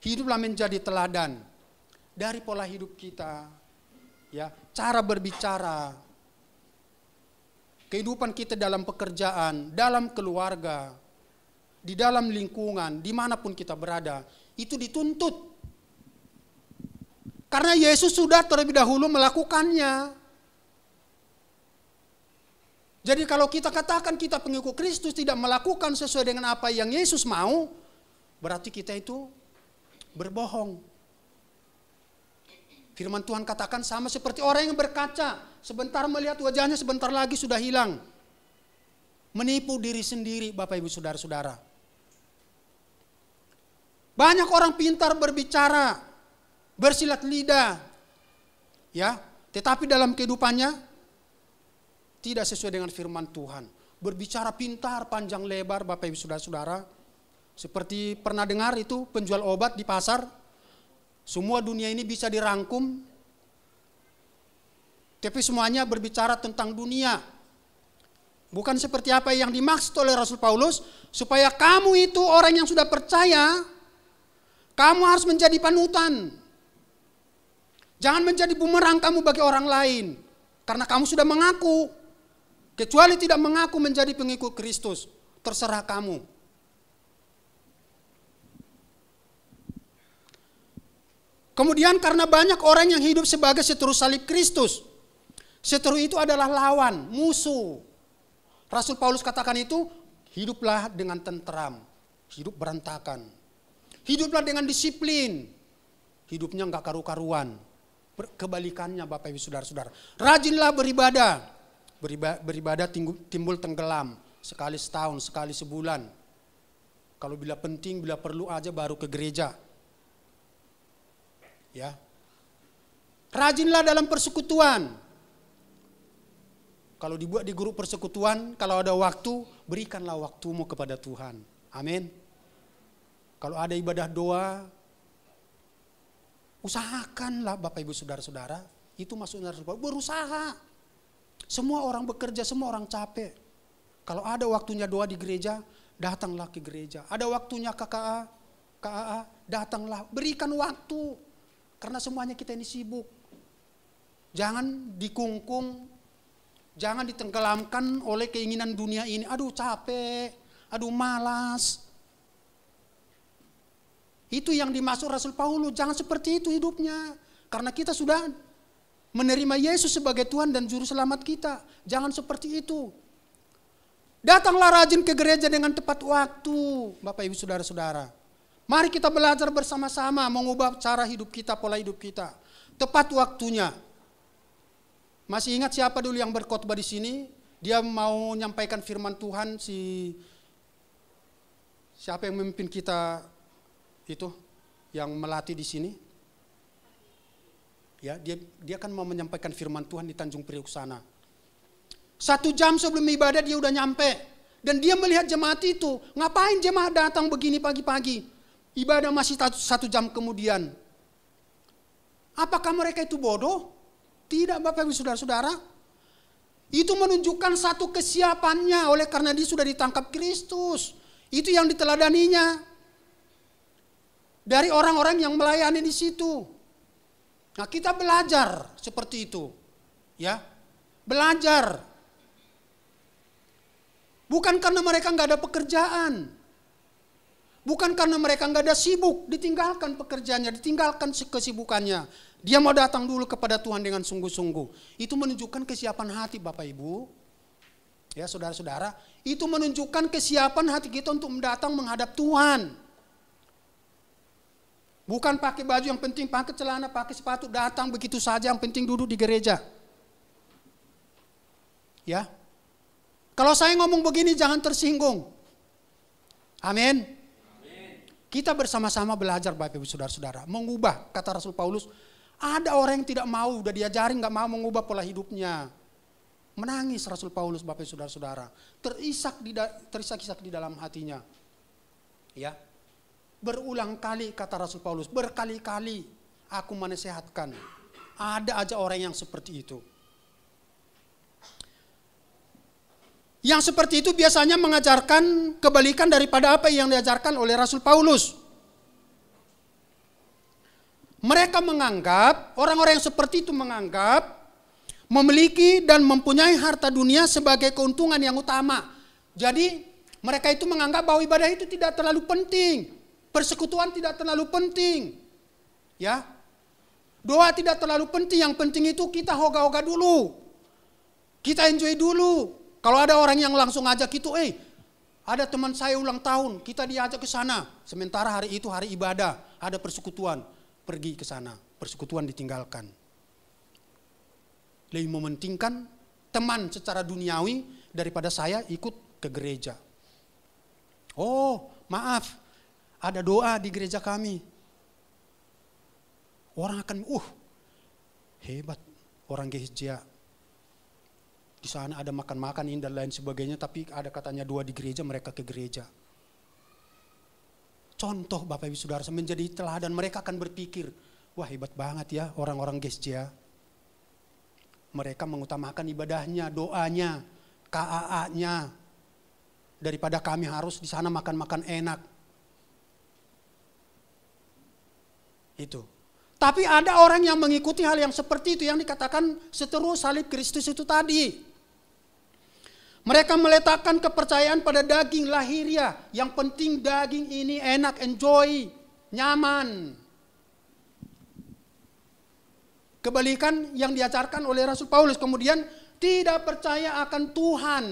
Hiduplah menjadi teladan dari pola hidup kita, ya, cara berbicara, kehidupan kita dalam pekerjaan, dalam keluarga, di dalam lingkungan, dimanapun kita berada, itu dituntut. Karena Yesus sudah terlebih dahulu melakukannya. Jadi kalau kita katakan kita pengikut Kristus tidak melakukan sesuai dengan apa yang Yesus mau, berarti kita itu berbohong. Firman Tuhan katakan sama seperti orang yang berkaca, sebentar melihat wajahnya, sebentar lagi sudah hilang. Menipu diri sendiri Bapak Ibu Saudara-saudara. Banyak orang pintar berbicara, bersilat lidah, ya, tetapi dalam kehidupannya tidak sesuai dengan firman Tuhan. Berbicara pintar, panjang lebar Bapak Ibu Saudara-saudara. Seperti pernah dengar itu penjual obat di pasar. Semua dunia ini bisa dirangkum. Tapi semuanya berbicara tentang dunia. Bukan seperti apa yang dimaksud oleh Rasul Paulus. Supaya kamu itu orang yang sudah percaya, kamu harus menjadi panutan. Jangan menjadi bumerang kamu bagi orang lain. Karena kamu sudah mengaku. Kecuali tidak mengaku menjadi pengikut Kristus, terserah kamu. Kemudian karena banyak orang yang hidup sebagai seteru salib Kristus. Seteru itu adalah lawan, musuh. Rasul Paulus katakan itu, hiduplah dengan tenteram, hidup berantakan. Hiduplah dengan disiplin, hidupnya enggak karu-karuan. Kebalikannya Bapak Ibu Saudara-saudara. Rajinlah beribadah. Beribadah timbul tenggelam. Sekali setahun, sekali sebulan. Kalau bila penting, bila perlu aja baru ke gereja. Ya. Rajinlah dalam persekutuan. Kalau dibuat di grup persekutuan, kalau ada waktu, berikanlah waktumu kepada Tuhan. Amin. Kalau ada ibadah doa, usahakanlah Bapak Ibu Saudara-saudara. Itu maksudnya berusaha. Semua orang bekerja, semua orang capek. Kalau ada waktunya doa di gereja, datanglah ke gereja. Ada waktunya KAA, datanglah. Berikan waktu. Karena semuanya kita ini sibuk. Jangan dikungkung, jangan ditenggelamkan oleh keinginan dunia ini. Aduh capek, aduh malas. Itu yang dimaksud Rasul Paulus. Jangan seperti itu hidupnya. Karena kita sudah menerima Yesus sebagai Tuhan dan Juru Selamat kita. Jangan seperti itu. Datanglah rajin ke gereja dengan tepat waktu, Bapak Ibu Saudara-saudara. Mari kita belajar bersama-sama mengubah cara hidup kita, pola hidup kita. Tepat waktunya. Masih ingat siapa dulu yang berkhotbah di sini? Dia mau menyampaikan firman Tuhan, siapa yang memimpin kita itu, yang melatih di sini? Ya, dia kan mau menyampaikan firman Tuhan di Tanjung Priok sana. 1 jam sebelum ibadah dia udah nyampe. Dan dia melihat jemaat itu. Ngapain jemaat datang begini pagi-pagi? Ibadah masih 1 jam kemudian. Apakah mereka itu bodoh? Tidak Bapak Ibu Saudara-saudara. Itu menunjukkan satu kesiapannya oleh karena dia sudah ditangkap Kristus. Itu yang diteladaninya. Dari orang-orang yang melayani di situ. Nah kita belajar seperti itu. Ya, belajar. Bukan karena mereka nggak ada pekerjaan. Bukan karena mereka nggak ada sibuk. Ditinggalkan pekerjaannya, ditinggalkan kesibukannya. Dia mau datang dulu kepada Tuhan dengan sungguh-sungguh. Itu menunjukkan kesiapan hati Bapak Ibu. Ya saudara-saudara. Itu menunjukkan kesiapan hati kita untuk datang menghadap Tuhan. Bukan pakai baju, yang penting pakai celana, pakai sepatu, datang begitu saja, yang penting duduk di gereja. Ya. Kalau saya ngomong begini jangan tersinggung. Amin. Kita bersama-sama belajar Bapak Ibu Saudara-saudara. Mengubah, kata Rasul Paulus. Ada orang yang tidak mau, udah diajarin gak mau mengubah pola hidupnya. Menangis Rasul Paulus Bapak Ibu Saudara-saudara. Terisak-isak di dalam hatinya. Ya. Berulang kali kata Rasul Paulus, berkali-kali aku menasihatkan. Ada aja orang yang seperti itu. Yang seperti itu biasanya mengajarkan kebalikan daripada apa yang diajarkan oleh Rasul Paulus. Mereka menganggap, orang-orang yang seperti itu menganggap, memiliki dan mempunyai harta dunia sebagai keuntungan yang utama. Jadi mereka itu menganggap bahwa ibadah itu tidak terlalu penting. Persekutuan tidak terlalu penting. Ya. Doa tidak terlalu penting, yang penting itu kita hoga-hoga dulu. Kita enjoy dulu. Kalau ada orang yang langsung ajak itu, ada teman saya ulang tahun, kita diajak ke sana. Sementara hari itu hari ibadah, ada persekutuan, pergi ke sana, persekutuan ditinggalkan. Lebih mementingkan teman secara duniawi daripada saya ikut ke gereja. Oh, maaf, ada doa di gereja kami. Orang akan, hebat orang gereja. Di sana ada makan-makan ini dan lain sebagainya, tapi ada katanya doa di gereja, mereka ke gereja. Contoh Bapak Ibu Saudara, menjadi teladan, mereka akan berpikir, wah hebat banget ya orang-orang gereja. Mereka mengutamakan ibadahnya, doanya, KAA-nya, daripada kami harus di sana makan-makan enak. Itu. Tapi ada orang yang mengikuti hal yang seperti itu, yang dikatakan seteru salib Kristus itu tadi. Mereka meletakkan kepercayaan pada daging lahiriah. Yang penting daging ini enak, enjoy, nyaman. Kebalikan yang diajarkan oleh Rasul Paulus. Kemudian tidak percaya akan Tuhan.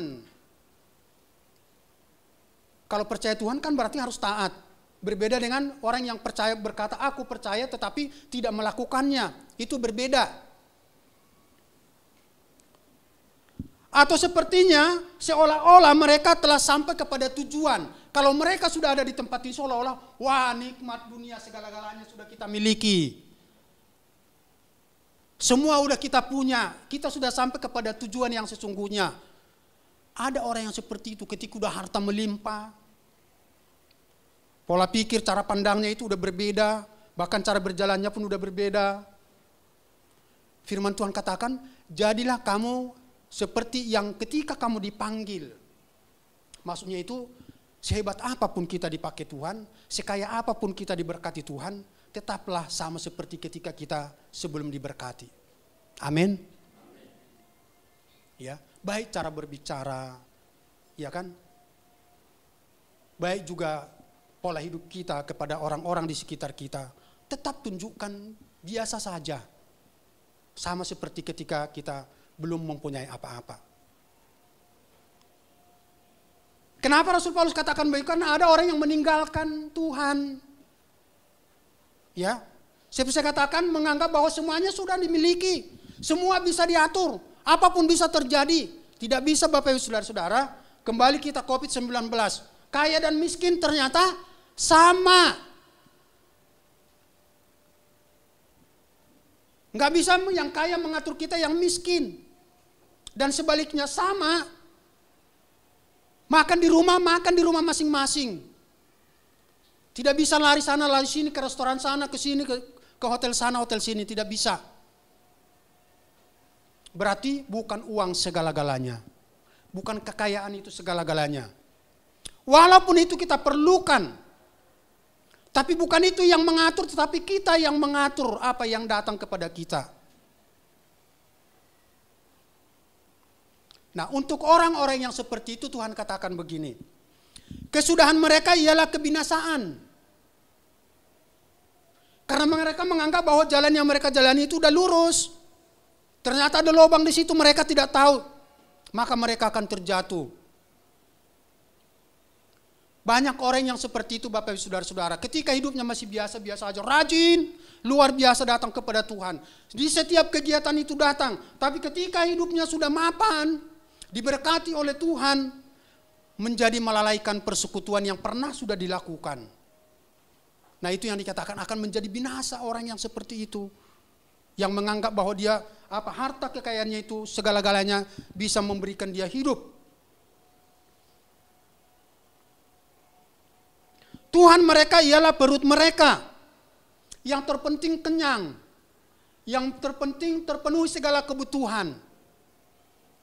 Kalau percaya Tuhan kan berarti harus taat. Berbeda dengan orang yang percaya, berkata aku percaya tetapi tidak melakukannya. Itu berbeda. Atau sepertinya seolah-olah mereka telah sampai kepada tujuan. Kalau mereka sudah ada di tempat ini seolah-olah, wah nikmat dunia segala-galanya sudah kita miliki. Semua udah kita punya, kita sudah sampai kepada tujuan yang sesungguhnya. Ada orang yang seperti itu ketika udah harta melimpah. Pola pikir, cara pandangnya itu udah berbeda, bahkan cara berjalannya pun udah berbeda. Firman Tuhan katakan, jadilah kamu seperti yang ketika kamu dipanggil. Maksudnya itu, sehebat apapun kita dipakai Tuhan, sekaya apapun kita diberkati Tuhan, tetaplah sama seperti ketika kita sebelum diberkati. Amin. Ya, baik cara berbicara, ya kan? Baik juga pola hidup kita kepada orang-orang di sekitar kita, tetap tunjukkan biasa saja. Sama seperti ketika kita belum mempunyai apa-apa. Kenapa Rasul Paulus katakan begitu? Karena ada orang yang meninggalkan Tuhan. Ya, seperti saya katakan, menganggap bahwa semuanya sudah dimiliki, semua bisa diatur, apapun bisa terjadi. Tidak bisa Bapak Ibu Saudara-saudara, kembali kita COVID-19. Kaya dan miskin ternyata sama. Nggak bisa yang kaya mengatur kita yang miskin. Dan sebaliknya sama. Makan di rumah masing-masing. Tidak bisa lari sana, lari sini, ke restoran sana, ke sini, ke hotel sana, hotel sini. Tidak bisa. Berarti bukan uang segala-galanya. Bukan kekayaan itu segala-galanya. Walaupun itu kita perlukan. Tapi bukan itu yang mengatur, tetapi kita yang mengatur apa yang datang kepada kita. Nah, untuk orang-orang yang seperti itu Tuhan katakan begini. Kesudahan mereka ialah kebinasaan. Karena mereka menganggap bahwa jalan yang mereka jalani itu udah lurus. Ternyata ada lubang di situ, mereka tidak tahu. Maka mereka akan terjatuh. Banyak orang yang seperti itu Bapak Ibu Saudara-saudara. Ketika hidupnya masih biasa-biasa aja, rajin, luar biasa datang kepada Tuhan. Di setiap kegiatan itu datang. Tapi ketika hidupnya sudah mapan, diberkati oleh Tuhan, menjadi melalaikan persekutuan yang pernah sudah dilakukan. Nah, itu yang dikatakan akan menjadi binasa orang yang seperti itu. Yang menganggap bahwa dia harta kekayaannya itu segala-galanya bisa memberikan dia hidup. Tuhan mereka ialah perut mereka. Yang terpenting kenyang. Yang terpenting terpenuhi segala kebutuhan.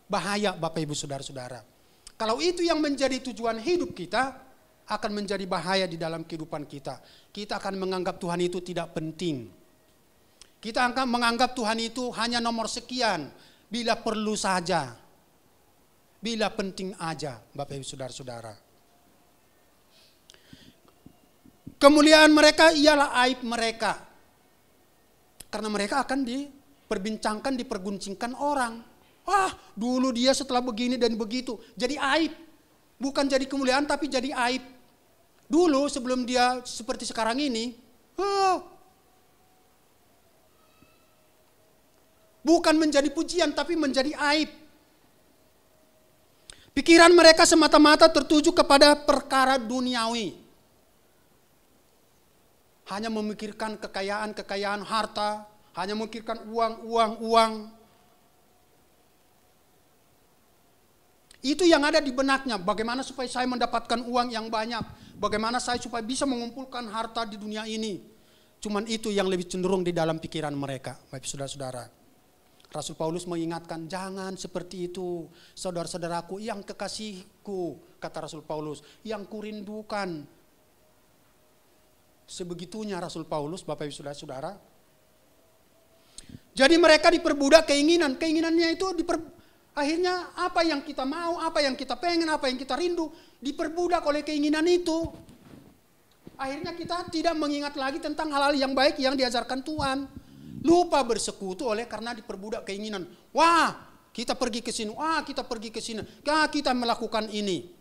Bahaya Bapak Ibu Saudara-saudara. Kalau itu yang menjadi tujuan hidup kita, akan menjadi bahaya di dalam kehidupan kita. Kita akan menganggap Tuhan itu tidak penting. Kita akan menganggap Tuhan itu hanya nomor sekian. Bila perlu saja. Bila penting aja Bapak Ibu Saudara-saudara. Kemuliaan mereka ialah aib mereka. Karena mereka akan diperbincangkan, diperguncingkan orang. Wah, dulu dia setelah begini dan begitu. Jadi aib. Bukan jadi kemuliaan tapi jadi aib. Dulu sebelum dia seperti sekarang ini. Bukan menjadi pujian tapi menjadi aib. Pikiran mereka semata-mata tertuju kepada perkara duniawi. Hanya memikirkan kekayaan, harta. Hanya memikirkan uang. Itu yang ada di benaknya. Bagaimana supaya saya mendapatkan uang yang banyak. Bagaimana saya supaya bisa mengumpulkan harta di dunia ini. Cuman itu yang lebih cenderung di dalam pikiran mereka. Bapak saudara-saudara. Rasul Paulus mengingatkan, jangan seperti itu. Saudara-saudaraku yang kekasihku. Kata Rasul Paulus. Yang kurindukan. Sebegitunya Rasul Paulus, Bapak Ibu Saudara-saudara. Jadi mereka diperbudak keinginan. Keinginannya itu akhirnya apa yang kita mau, apa yang kita pengen, apa yang kita rindu. Diperbudak oleh keinginan itu. Akhirnya kita tidak mengingat lagi tentang hal-hal yang baik yang diajarkan Tuhan. Lupa bersekutu karena diperbudak keinginan. Wah, kita pergi ke sini. Wah, kita pergi ke sini. Kita melakukan ini.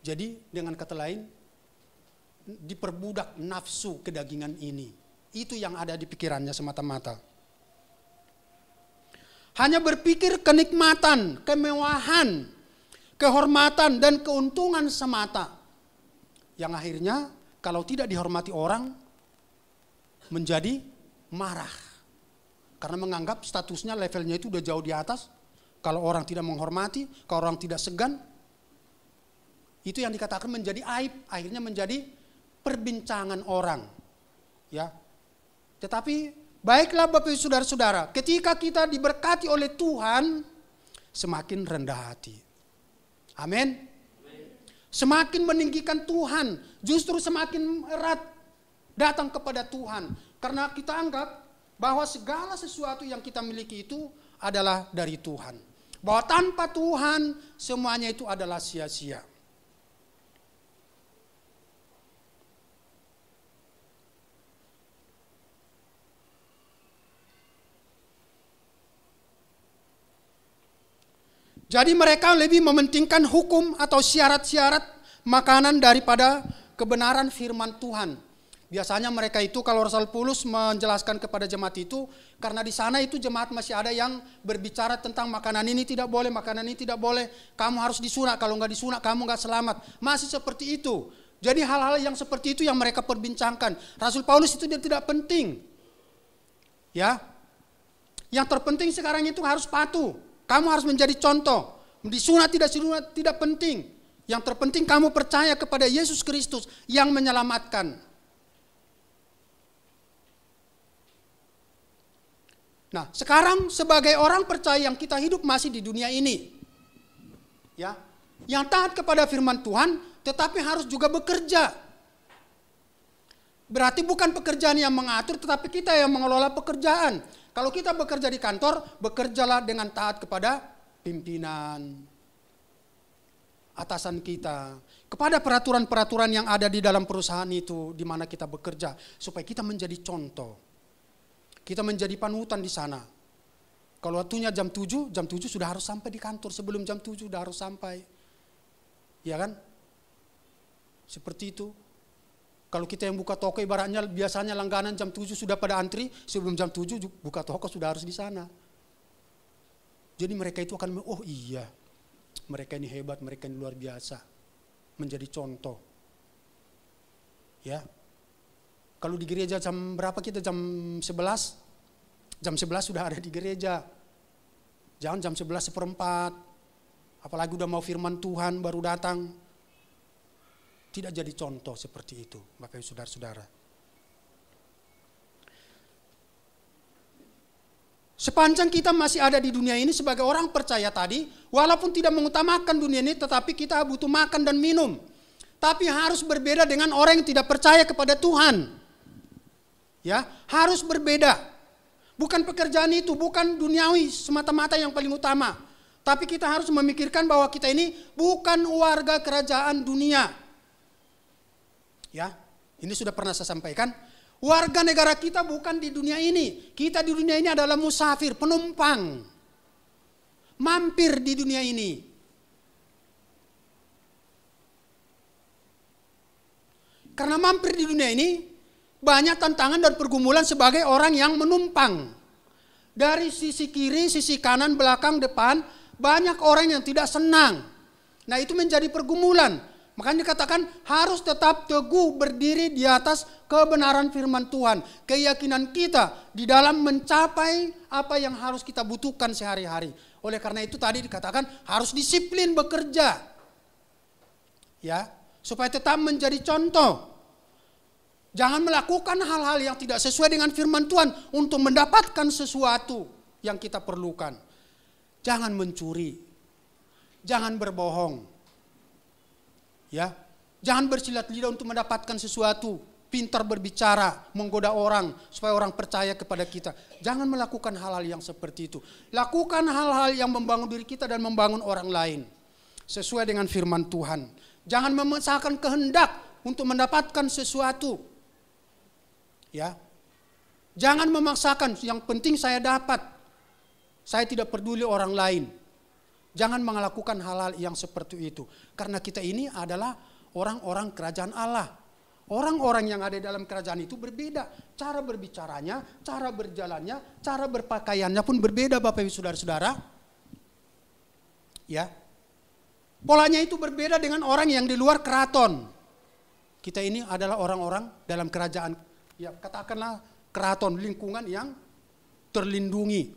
Jadi dengan kata lain, diperbudak nafsu kedagingan ini. Itu yang ada di pikirannya semata-mata. Hanya berpikir kenikmatan, kemewahan, kehormatan dan keuntungan semata. Yang akhirnya kalau tidak dihormati orang menjadi marah. Karena menganggap statusnya, levelnya itu udah jauh di atas. Kalau orang tidak menghormati, kalau orang tidak segan, itu yang dikatakan menjadi aib, akhirnya menjadi perbincangan orang. Ya. Tetapi baiklah Bapak Ibu Saudara-saudara, ketika kita diberkati oleh Tuhan, semakin rendah hati. Amin. Semakin meninggikan Tuhan, justru semakin erat datang kepada Tuhan. Karena kita anggap bahwa segala sesuatu yang kita miliki itu adalah dari Tuhan. Bahwa tanpa Tuhan semuanya itu adalah sia-sia. Jadi mereka lebih mementingkan hukum atau syarat-syarat makanan daripada kebenaran firman Tuhan. Biasanya mereka itu kalau Rasul Paulus menjelaskan kepada jemaat itu, karena di sana itu jemaat masih ada yang berbicara tentang makanan ini tidak boleh, makanan ini tidak boleh, kamu harus disunat, kalau nggak disunat kamu nggak selamat. Masih seperti itu. Jadi hal-hal yang seperti itu yang mereka perbincangkan. Rasul Paulus itu dia tidak penting. Ya. Yang terpenting sekarang itu harus patuh. Kamu harus menjadi contoh. Disunat tidak penting. Yang terpenting kamu percaya kepada Yesus Kristus yang menyelamatkan. Nah, sekarang sebagai orang percaya yang kita hidup masih di dunia ini. Ya. Yang taat kepada firman Tuhan tetapi harus juga bekerja. Berarti bukan pekerjaan yang mengatur tetapi kita yang mengelola pekerjaan. Kalau kita bekerja di kantor, bekerjalah dengan taat kepada pimpinan, atasan kita, kepada peraturan-peraturan yang ada di dalam perusahaan itu di mana kita bekerja, supaya kita menjadi contoh. Kita menjadi panutan di sana. Kalau waktunya jam 7 sudah harus sampai di kantor, sebelum jam 7 sudah harus sampai. Ya kan? Seperti itu. Kalau kita yang buka toko ibaratnya biasanya langganan jam 7 sudah pada antri, sebelum jam 7 buka toko sudah harus di sana. Jadi mereka itu akan, oh iya, mereka ini hebat, mereka ini luar biasa. Menjadi contoh. Ya. Kalau di gereja jam berapa kita? Jam 11? Jam 11 sudah ada di gereja. Jangan jam 11:15. Apalagi udah mau firman Tuhan baru datang. Tidak jadi contoh seperti itu, Bapak Ibu Saudara-saudara. Sepanjang kita masih ada di dunia ini sebagai orang percaya tadi, walaupun tidak mengutamakan dunia ini, tetapi kita butuh makan dan minum. Tapi harus berbeda dengan orang yang tidak percaya kepada Tuhan. Ya, harus berbeda. Bukan pekerjaan itu, bukan duniawi semata-mata yang paling utama. Tapi kita harus memikirkan bahwa kita ini bukan warga kerajaan dunia. Ya, ini sudah pernah saya sampaikan. Warga negara kita bukan di dunia ini. Kita di dunia ini adalah musafir, penumpang. Mampir di dunia ini. Karena mampir di dunia ini, banyak tantangan dan pergumulan sebagai orang yang menumpang. Dari sisi kiri, sisi kanan, belakang, depan, banyak orang yang tidak senang. Nah itu menjadi pergumulan. Makanya dikatakan harus tetap teguh berdiri di atas kebenaran firman Tuhan. Keyakinan kita di dalam mencapai apa yang harus kita butuhkan sehari-hari. Oleh karena itu tadi dikatakan harus disiplin bekerja. Ya, supaya tetap menjadi contoh. Jangan melakukan hal-hal yang tidak sesuai dengan firman Tuhan untuk mendapatkan sesuatu yang kita perlukan. Jangan mencuri. Jangan berbohong. Ya, jangan bersilat lidah untuk mendapatkan sesuatu, pintar berbicara, menggoda orang supaya orang percaya kepada kita. Jangan melakukan hal-hal yang seperti itu. Lakukan hal-hal yang membangun diri kita dan membangun orang lain sesuai dengan firman Tuhan. Jangan memaksakan kehendak untuk mendapatkan sesuatu. Ya. Jangan memaksakan, yang penting saya dapat. Saya tidak peduli orang lain. Jangan melakukan hal-hal yang seperti itu. Karena kita ini adalah orang-orang kerajaan Allah. Orang-orang yang ada di dalam kerajaan itu berbeda. Cara berbicaranya, cara berjalannya, cara berpakaiannya pun berbeda Bapak Ibu Saudara-saudara. Ya. Polanya itu berbeda dengan orang yang di luar keraton. Kita ini adalah orang-orang dalam kerajaan. Ya katakanlah keraton, lingkungan yang terlindungi.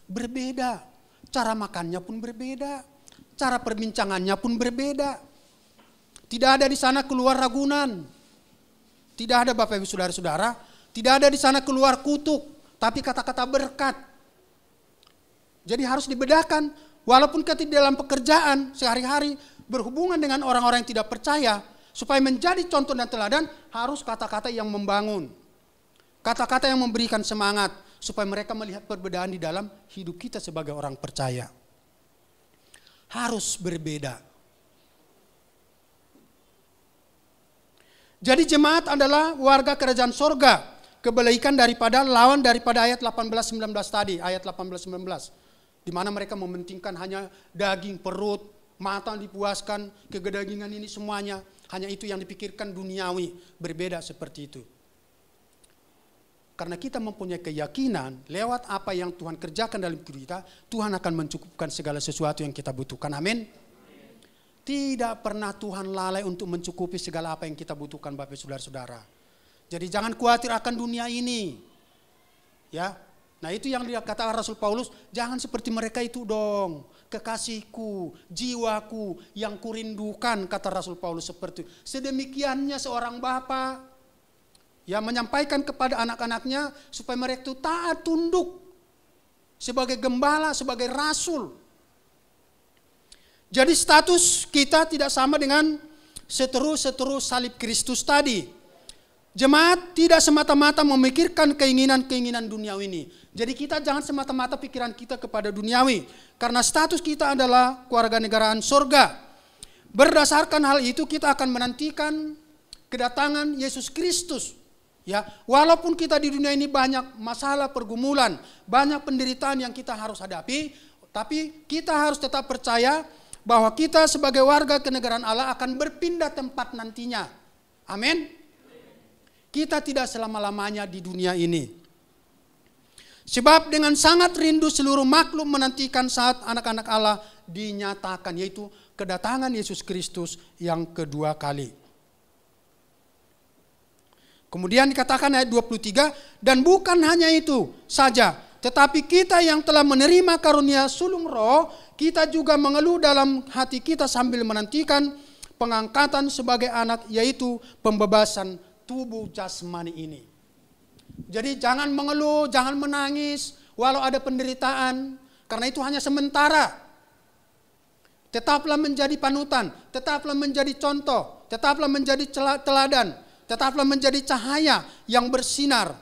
Berbeda. Cara makannya pun berbeda. Cara perbincangannya pun berbeda. Tidak ada di sana keluar ragunan. Tidak ada Bapak Ibu Saudara-saudara. Tidak ada di sana keluar kutuk. Tapi kata-kata berkat. Jadi harus dibedakan. Walaupun kita di dalam pekerjaan sehari-hari berhubungan dengan orang-orang yang tidak percaya. Supaya menjadi contoh dan teladan harus kata-kata yang membangun. Kata-kata yang memberikan semangat. Supaya mereka melihat perbedaan di dalam hidup kita sebagai orang percaya. Harus berbeda. Jadi jemaat adalah warga kerajaan sorga. Kebalikan daripada lawan daripada ayat 18-19 tadi. Ayat 18-19. Di mana mereka mementingkan hanya daging, perut, mata dipuaskan, kegedagingan ini semuanya. Hanya itu yang dipikirkan duniawi. Berbeda seperti itu. Karena kita mempunyai keyakinan lewat apa yang Tuhan kerjakan dalam hidup kita, Tuhan akan mencukupkan segala sesuatu yang kita butuhkan. Amin. Tidak pernah Tuhan lalai untuk mencukupi segala apa yang kita butuhkan Bapak Saudara-saudara. Jadi jangan khawatir akan dunia ini. Ya. Nah itu yang dikatakan Rasul Paulus, jangan seperti mereka itu dong. Kekasihku, jiwaku yang kurindukan, kata Rasul Paulus seperti itu. Sedemikiannya seorang bapa ya menyampaikan kepada anak-anaknya supaya mereka itu taat tunduk sebagai gembala, sebagai rasul. Jadi status kita tidak sama dengan seteru-seteru salib Kristus tadi. Jemaat tidak semata-mata memikirkan keinginan-keinginan duniawi ini. Jadi kita jangan semata-mata pikiran kita kepada duniawi. Karena status kita adalah keluarga negaraan sorga. Berdasarkan hal itu kita akan menantikan kedatangan Yesus Kristus. Ya, walaupun kita di dunia ini banyak masalah pergumulan, banyak penderitaan yang kita harus hadapi, tapi kita harus tetap percaya bahwa kita sebagai warga kenegaraan Allah akan berpindah tempat nantinya. Amin. Kita tidak selama-lamanya di dunia ini. Sebab dengan sangat rindu seluruh makhluk menantikan saat anak-anak Allah dinyatakan, yaitu kedatangan Yesus Kristus yang kedua kali. Kemudian dikatakan ayat 23, dan bukan hanya itu saja, tetapi kita yang telah menerima karunia sulung roh, kita juga mengeluh dalam hati kita sambil menantikan pengangkatan sebagai anak, yaitu pembebasan tubuh jasmani ini. Jadi jangan mengeluh, jangan menangis, walau ada penderitaan, karena itu hanya sementara. Tetaplah menjadi panutan, tetaplah menjadi contoh, tetaplah menjadi teladan, tetaplah menjadi cahaya yang bersinar.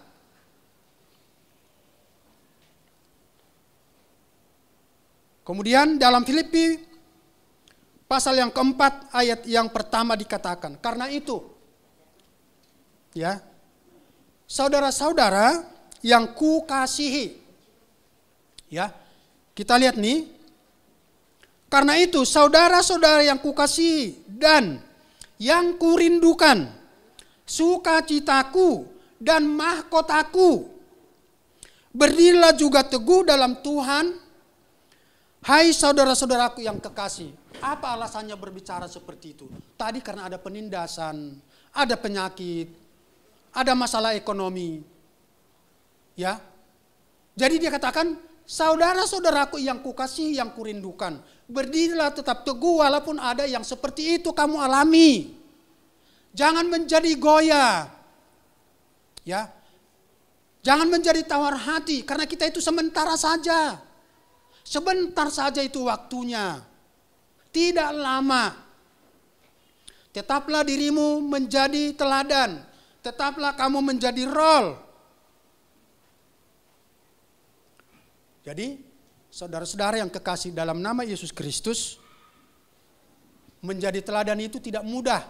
Kemudian dalam Filipi pasal yang keempat ayat yang pertama dikatakan, karena itu, ya, saudara-saudara yang kukasihi, ya, kita lihat nih, karena itu saudara-saudara yang kukasihi dan yang kurindukan, sukacitaku dan mahkotaku, berdirilah juga teguh dalam Tuhan. Hai saudara-saudaraku yang kekasih. Apa alasannya berbicara seperti itu? Tadi karena ada penindasan, ada penyakit, ada masalah ekonomi. Ya. Jadi dia katakan, saudara-saudaraku yang kukasih, yang kurindukan, berdirilah tetap teguh walaupun ada yang seperti itu kamu alami. Jangan menjadi goyah. Ya. Jangan menjadi tawar hati karena kita itu sementara saja. Sebentar saja itu waktunya. Tidak lama. Tetaplah dirimu menjadi teladan. Tetaplah kamu menjadi role. Jadi, saudara-saudara yang kekasih dalam nama Yesus Kristus, menjadi teladan itu tidak mudah.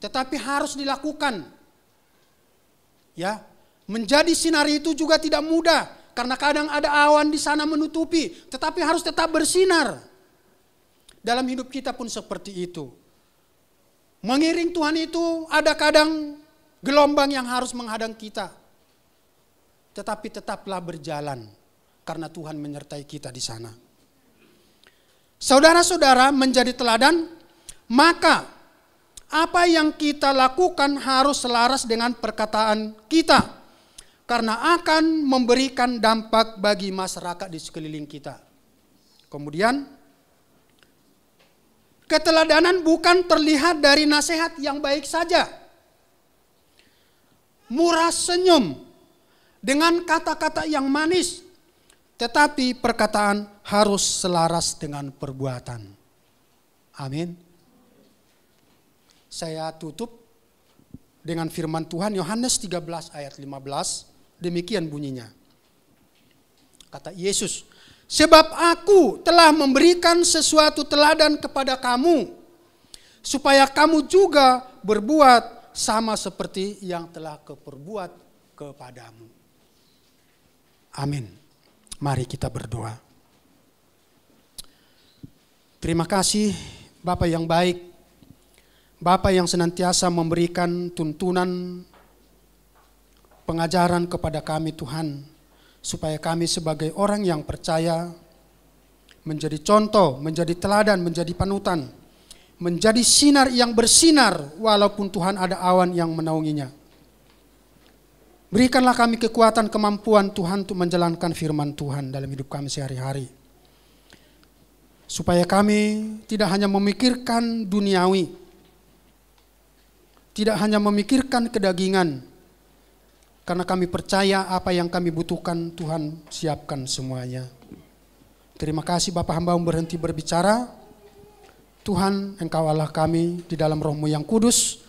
Tetapi harus dilakukan. Ya, menjadi sinar itu juga tidak mudah. Karena kadang ada awan di sana menutupi, tetapi harus tetap bersinar. Dalam hidup kita pun seperti itu. Mengiring Tuhan itu ada kadang gelombang yang harus menghadang kita. Tetapi tetaplah berjalan karena Tuhan menyertai kita di sana. Saudara-saudara menjadi teladan, maka apa yang kita lakukan harus selaras dengan perkataan kita. karena akan memberikan dampak bagi masyarakat di sekeliling kita. Kemudian, keteladanan bukan terlihat dari nasihat yang baik saja. Murah senyum dengan kata-kata yang manis, tetapi perkataan harus selaras dengan perbuatan. Amin. Saya tutup dengan firman Tuhan Yohanes 13 ayat 15. Demikian bunyinya. Kata Yesus, sebab aku telah memberikan sesuatu teladan kepada kamu, supaya kamu juga berbuat sama seperti yang telah kuperbuat kepadamu. Amin. Mari kita berdoa. Terima kasih Bapa yang baik, Bapa yang senantiasa memberikan tuntunan pengajaran kepada kami Tuhan, supaya kami sebagai orang yang percaya menjadi contoh, menjadi teladan, menjadi panutan, menjadi sinar yang bersinar walaupun Tuhan ada awan yang menaunginya. Berikanlah kami kekuatan, kemampuan Tuhan untuk menjalankan firman Tuhan dalam hidup kami sehari-hari. Supaya kami tidak hanya memikirkan duniawi, tidak hanya memikirkan kedagingan, karena kami percaya apa yang kami butuhkan Tuhan siapkan semuanya. Terima kasih Bapa, hamba berhenti berbicara. Tuhan, Engkau Allah kami di dalam Roh-Mu yang kudus,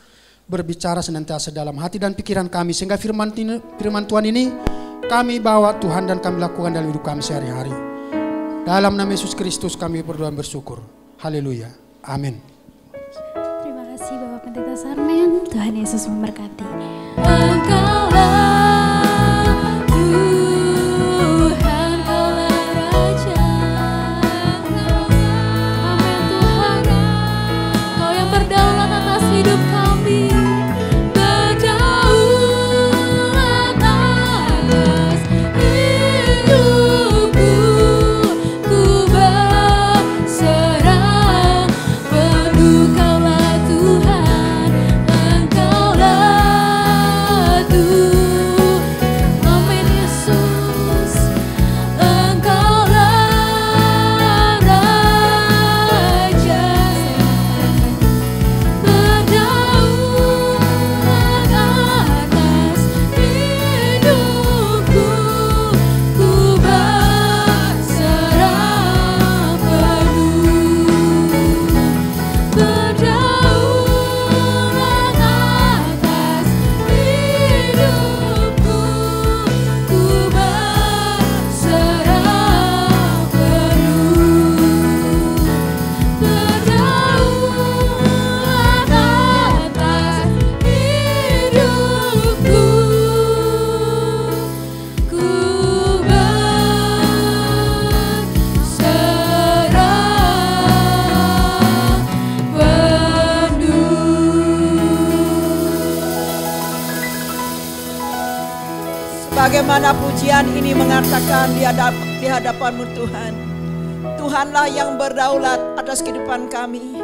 berbicara senantiasa dalam hati dan pikiran kami, sehingga firman Tuhan ini kami bawa Tuhan dan kami lakukan dalam hidup kami sehari-hari. Dalam nama Yesus Kristus kami berdoa bersyukur. Haleluya. Amin. Terima kasih Bapak Pendeta Sarmen. Tuhan Yesus memberkati. Bagaimana pujian ini mengatakan di hadapan-Mu Tuhan. Tuhanlah yang berdaulat atas kehidupan kami.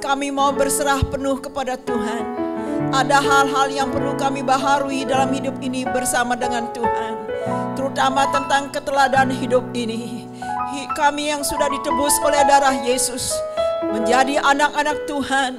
Kami mau berserah penuh kepada Tuhan. Ada hal-hal yang perlu kami baharui dalam hidup ini bersama dengan Tuhan. Terutama tentang keteladanan hidup ini. Kami yang sudah ditebus oleh darah Yesus menjadi anak-anak Tuhan.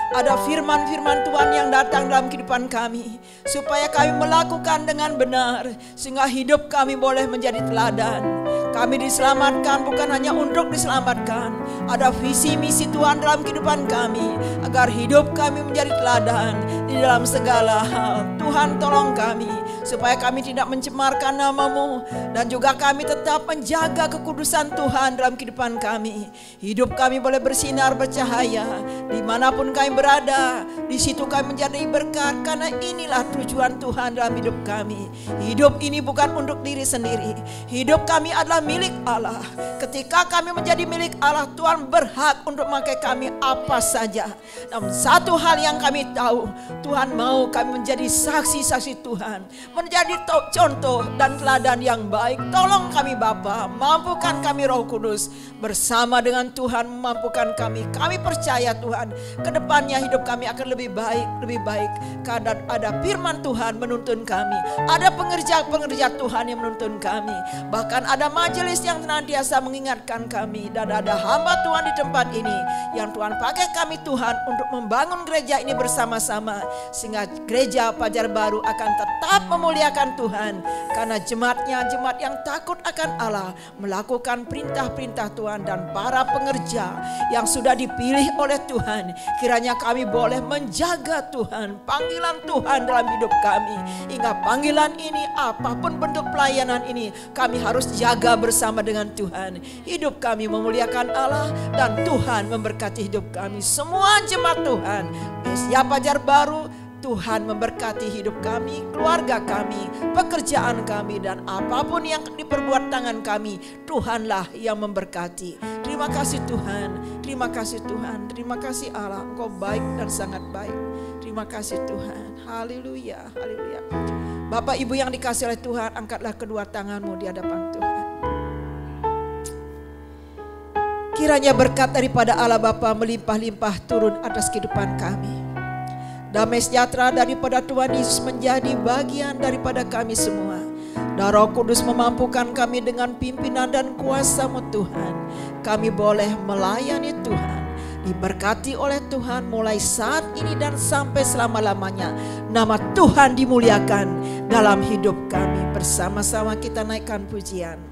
Ada firman-firman Tuhan yang datang dalam kehidupan kami, supaya kami melakukan dengan benar, sehingga hidup kami boleh menjadi teladan. Kami diselamatkan bukan hanya untuk diselamatkan. Ada visi misi Tuhan dalam kehidupan kami, agar hidup kami menjadi teladan di dalam segala hal. Tuhan tolong kami, supaya kami tidak mencemarkan nama-Mu, dan juga kami tetap menjaga kekudusan Tuhan dalam kehidupan kami. Hidup kami boleh bersinar bercahaya dimanapun kami berada. Di situ kami menjadi berkat, karena inilah tujuan Tuhan dalam hidup kami. Hidup ini bukan untuk diri sendiri. Hidup kami adalah milik Allah. Ketika kami menjadi milik Allah, Tuhan berhak untuk memakai kami apa saja. Namun satu hal yang kami tahu, Tuhan mau kami menjadi saksi-saksi Tuhan, menjadi contoh dan teladan yang baik. Tolong kami Bapa, mampukan kami Roh Kudus, bersama dengan Tuhan memampukan kami. Kami percaya Tuhan, kedepannya hidup kami akan lebih baik. Karena ada firman Tuhan menuntun kami, ada pengerja Tuhan yang menuntun kami, bahkan ada majelis yang senantiasa mengingatkan kami, dan ada hamba Tuhan di tempat ini yang Tuhan pakai kami Tuhan untuk membangun gereja ini bersama-sama, sehingga gereja Fajar Baru akan tetap memuliakan Tuhan, karena jemaatnya jemaat yang takut akan Allah, melakukan perintah-perintah Tuhan, dan para pengerja yang sudah dipilih oleh Tuhan. Kiranya kami boleh menjaga Tuhan, panggilan Tuhan dalam hidup kami, hingga panggilan ini, apapun bentuk pelayanan ini, kami harus jaga bersama dengan Tuhan. Hidup kami memuliakan Allah, dan Tuhan memberkati hidup kami. Semua jemaat Tuhan, Mesia Fajar Baru, Tuhan memberkati hidup kami, keluarga kami, pekerjaan kami, dan apapun yang diperbuat tangan kami, Tuhanlah yang memberkati. Terima kasih Tuhan, terima kasih Tuhan, terima kasih Allah, Engkau baik dan sangat baik. Terima kasih Tuhan, haleluya, haleluya. Bapak Ibu yang dikasihi oleh Tuhan, angkatlah kedua tanganmu di hadapan Tuhan. Kiranya berkat daripada Allah Bapa melimpah-limpah turun atas kehidupan kami. Damai sejahtera daripada Tuhan Yesus menjadi bagian daripada kami semua. Dan Roh Kudus memampukan kami dengan pimpinan dan kuasa-Mu Tuhan. Kami boleh melayani Tuhan, diberkati oleh Tuhan mulai saat ini dan sampai selama-lamanya. Nama Tuhan dimuliakan dalam hidup kami. Bersama-sama kita naikkan pujian.